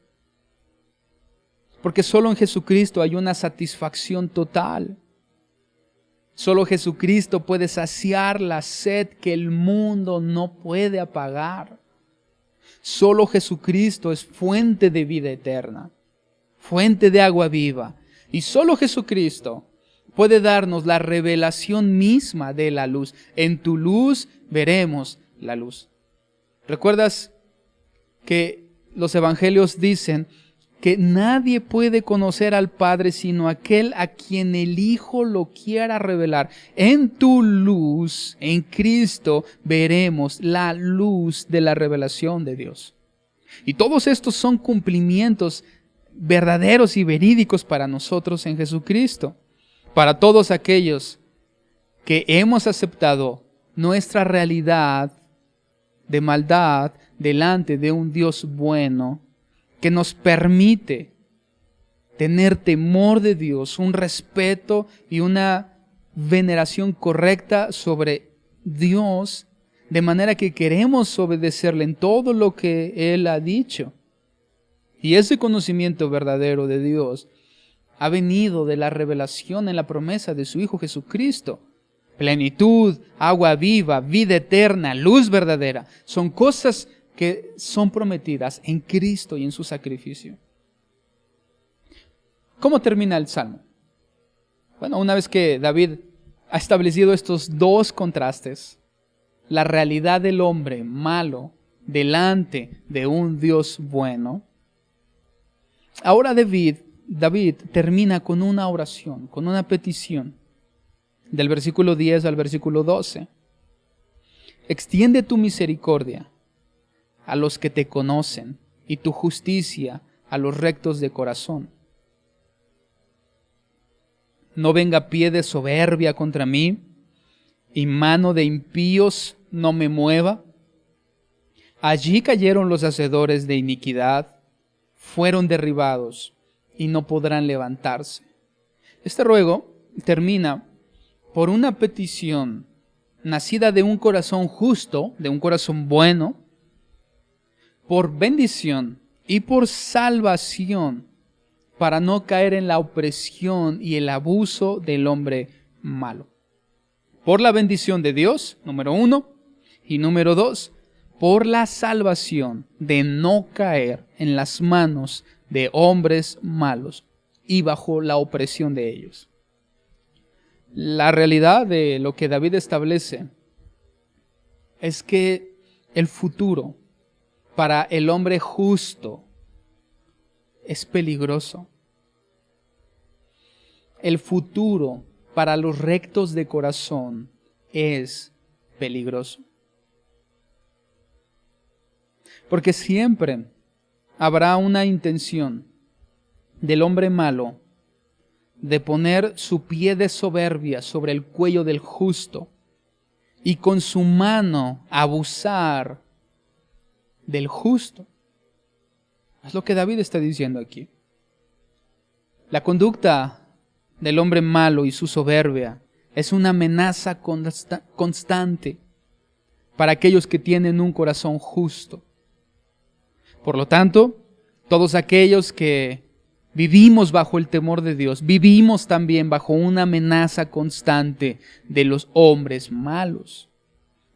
Porque solo en Jesucristo hay una satisfacción total. Solo Jesucristo puede saciar la sed que el mundo no puede apagar. Solo Jesucristo es fuente de vida eterna, fuente de agua viva. Y solo Jesucristo puede darnos la revelación misma de la luz. En tu luz veremos la luz. ¿Recuerdas que los evangelios dicen que nadie puede conocer al Padre sino aquel a quien el Hijo lo quiera revelar? En tu luz, en Cristo, veremos la luz de la revelación de Dios. Y todos estos son cumplimientos verdaderos y verídicos para nosotros en Jesucristo. Para todos aquellos que hemos aceptado nuestra realidad de maldad delante de un Dios bueno, que nos permite tener temor de Dios, un respeto y una veneración correcta sobre Dios, de manera que queremos obedecerle en todo lo que Él ha dicho. Y ese conocimiento verdadero de Dios ha venido de la revelación en la promesa de su Hijo Jesucristo. Plenitud, agua viva, vida eterna, luz verdadera, son cosas que son prometidas en Cristo y en su sacrificio. ¿Cómo termina el Salmo? Bueno, una vez que David ha establecido estos dos contrastes, la realidad del hombre malo delante de un Dios bueno, ahora David termina con una oración, con una petición, del versículo 10 al versículo 12. Extiende tu misericordia a los que te conocen, y tu justicia a los rectos de corazón. No venga pie de soberbia contra mí, y mano de impíos no me mueva. Allí cayeron los hacedores de iniquidad, fueron derribados y no podrán levantarse. Este ruego termina por una petición nacida de un corazón justo, de un corazón bueno, por bendición y por salvación, para no caer en la opresión y el abuso del hombre malo. Por la bendición de Dios, número 1, y número 2, por la salvación de no caer en las manos de hombres malos y bajo la opresión de ellos. La realidad de lo que David establece es que el futuro para el hombre justo es peligroso. El futuro para los rectos de corazón es peligroso. Porque siempre habrá una intención del hombre malo de poner su pie de soberbia sobre el cuello del justo y con su mano abusar del justo. Es lo que David está diciendo aquí. La conducta del hombre malo y su soberbia es una amenaza constante para aquellos que tienen un corazón justo. Por lo tanto, todos aquellos que vivimos bajo el temor de Dios, vivimos también bajo una amenaza constante de los hombres malos,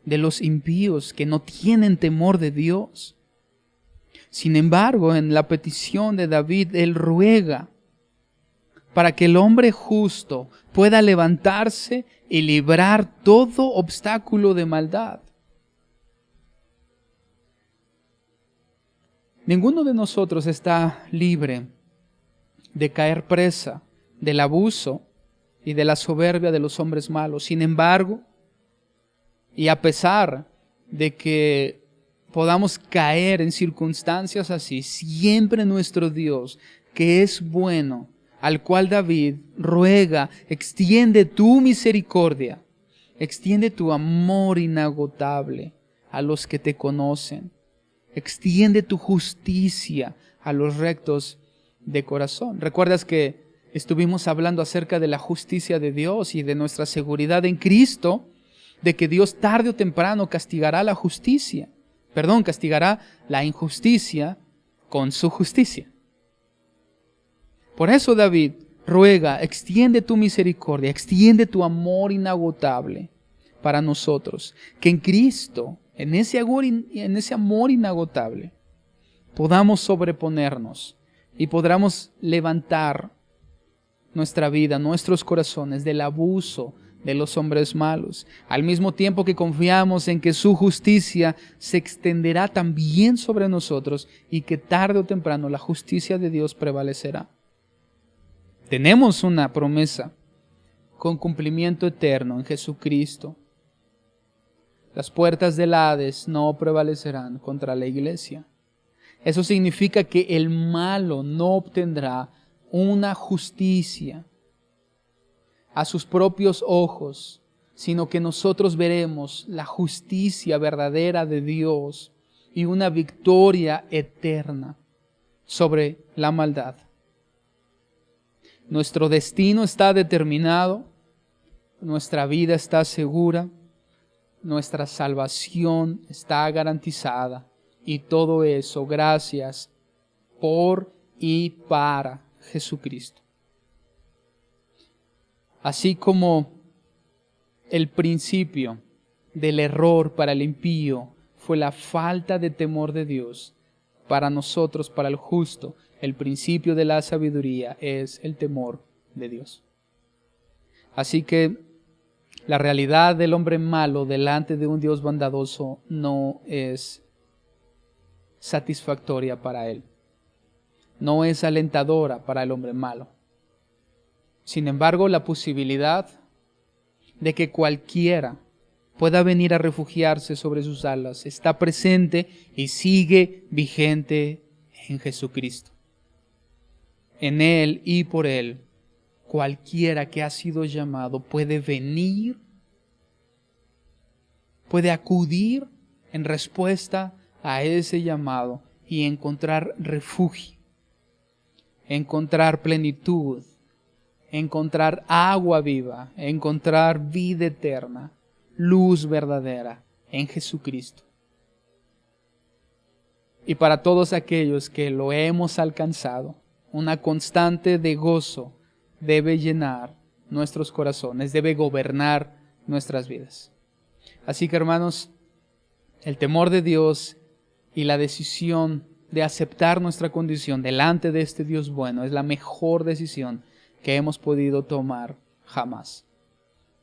de los impíos que no tienen temor de Dios. Sin embargo, en la petición de David, él ruega para que el hombre justo pueda levantarse y librar todo obstáculo de maldad. Ninguno de nosotros está libre de caer presa del abuso y de la soberbia de los hombres malos. Sin embargo, y a pesar de que podamos caer en circunstancias así, siempre nuestro Dios, que es bueno, al cual David ruega, extiende tu misericordia, extiende tu amor inagotable a los que te conocen. Extiende tu justicia a los rectos de corazón. ¿Recuerdas que estuvimos hablando acerca de la justicia de Dios y de nuestra seguridad en Cristo? De que Dios tarde o temprano castigará la justicia. Castigará la injusticia con su justicia. Por eso David ruega, extiende tu misericordia, extiende tu amor inagotable para nosotros. Que en Cristo, en ese amor inagotable, podamos sobreponernos y podamos levantar nuestra vida, nuestros corazones del abuso de los hombres malos, al mismo tiempo que confiamos en que su justicia se extenderá también sobre nosotros y que tarde o temprano la justicia de Dios prevalecerá. Tenemos una promesa con cumplimiento eterno en Jesucristo. Las puertas del Hades no prevalecerán contra la iglesia. Eso significa que el malo no obtendrá una justicia a sus propios ojos, sino que nosotros veremos la justicia verdadera de Dios y una victoria eterna sobre la maldad. Nuestro destino está determinado, nuestra vida está segura, nuestra salvación está garantizada, y todo eso gracias por y para Jesucristo. Así como el principio del error para el impío fue la falta de temor de Dios, para nosotros, para el justo, el principio de la sabiduría es el temor de Dios. Así que la realidad del hombre malo delante de un Dios bondadoso no es satisfactoria para él. No es alentadora para el hombre malo. Sin embargo, la posibilidad de que cualquiera pueda venir a refugiarse sobre sus alas. Está presente y sigue vigente en Jesucristo. En Él y por Él, cualquiera que ha sido llamado puede venir, puede acudir en respuesta a ese llamado y encontrar refugio, encontrar plenitud, encontrar agua viva, encontrar vida eterna, luz verdadera en Jesucristo. Y para todos aquellos que lo hemos alcanzado, una constante de gozo debe llenar nuestros corazones, debe gobernar nuestras vidas. Así que, hermanos, el temor de Dios y la decisión de aceptar nuestra condición delante de este Dios bueno es la mejor decisión que hemos podido tomar jamás.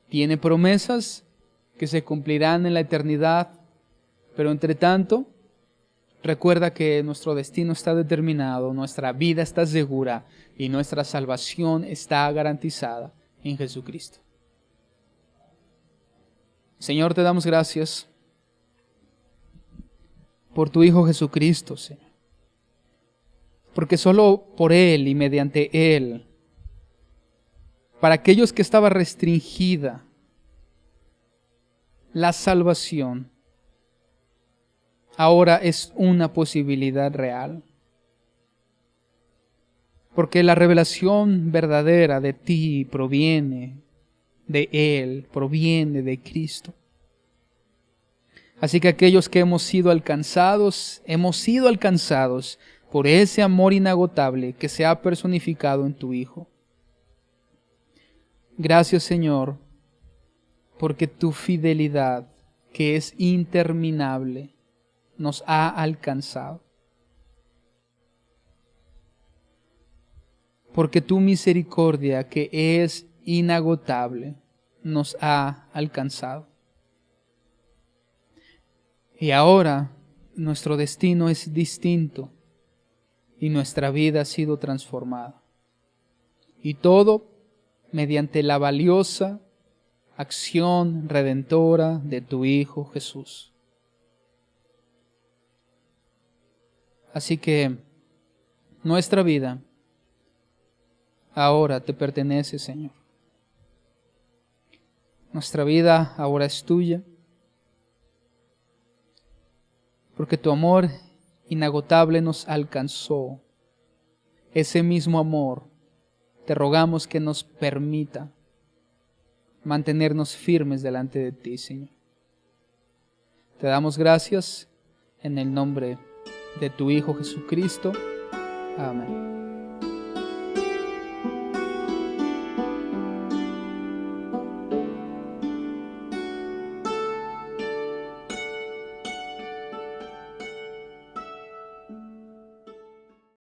Tiene promesas que se cumplirán en la eternidad, pero entre tanto, recuerda que nuestro destino está determinado, nuestra vida está segura y nuestra salvación está garantizada en Jesucristo. Señor, te damos gracias por tu Hijo Jesucristo, Señor. Porque solo por Él y mediante Él, para aquellos que estaba restringida la salvación, ahora es una posibilidad real. Porque la revelación verdadera de ti proviene de Él, proviene de Cristo. Así que aquellos que hemos sido alcanzados por ese amor inagotable que se ha personificado en tu Hijo. Gracias, Señor, porque tu fidelidad, que es interminable, nos ha alcanzado. Porque tu misericordia, que es inagotable, nos ha alcanzado. Y ahora nuestro destino es distinto y nuestra vida ha sido transformada. Y todo mediante la valiosa acción redentora de tu Hijo Jesús. Así que nuestra vida ahora te pertenece, Señor. Nuestra vida ahora es tuya, porque tu amor inagotable nos alcanzó. Ese mismo amor te rogamos que nos permita mantenernos firmes delante de ti, Señor. Te damos gracias en el nombre de tu Hijo Jesucristo. Amén.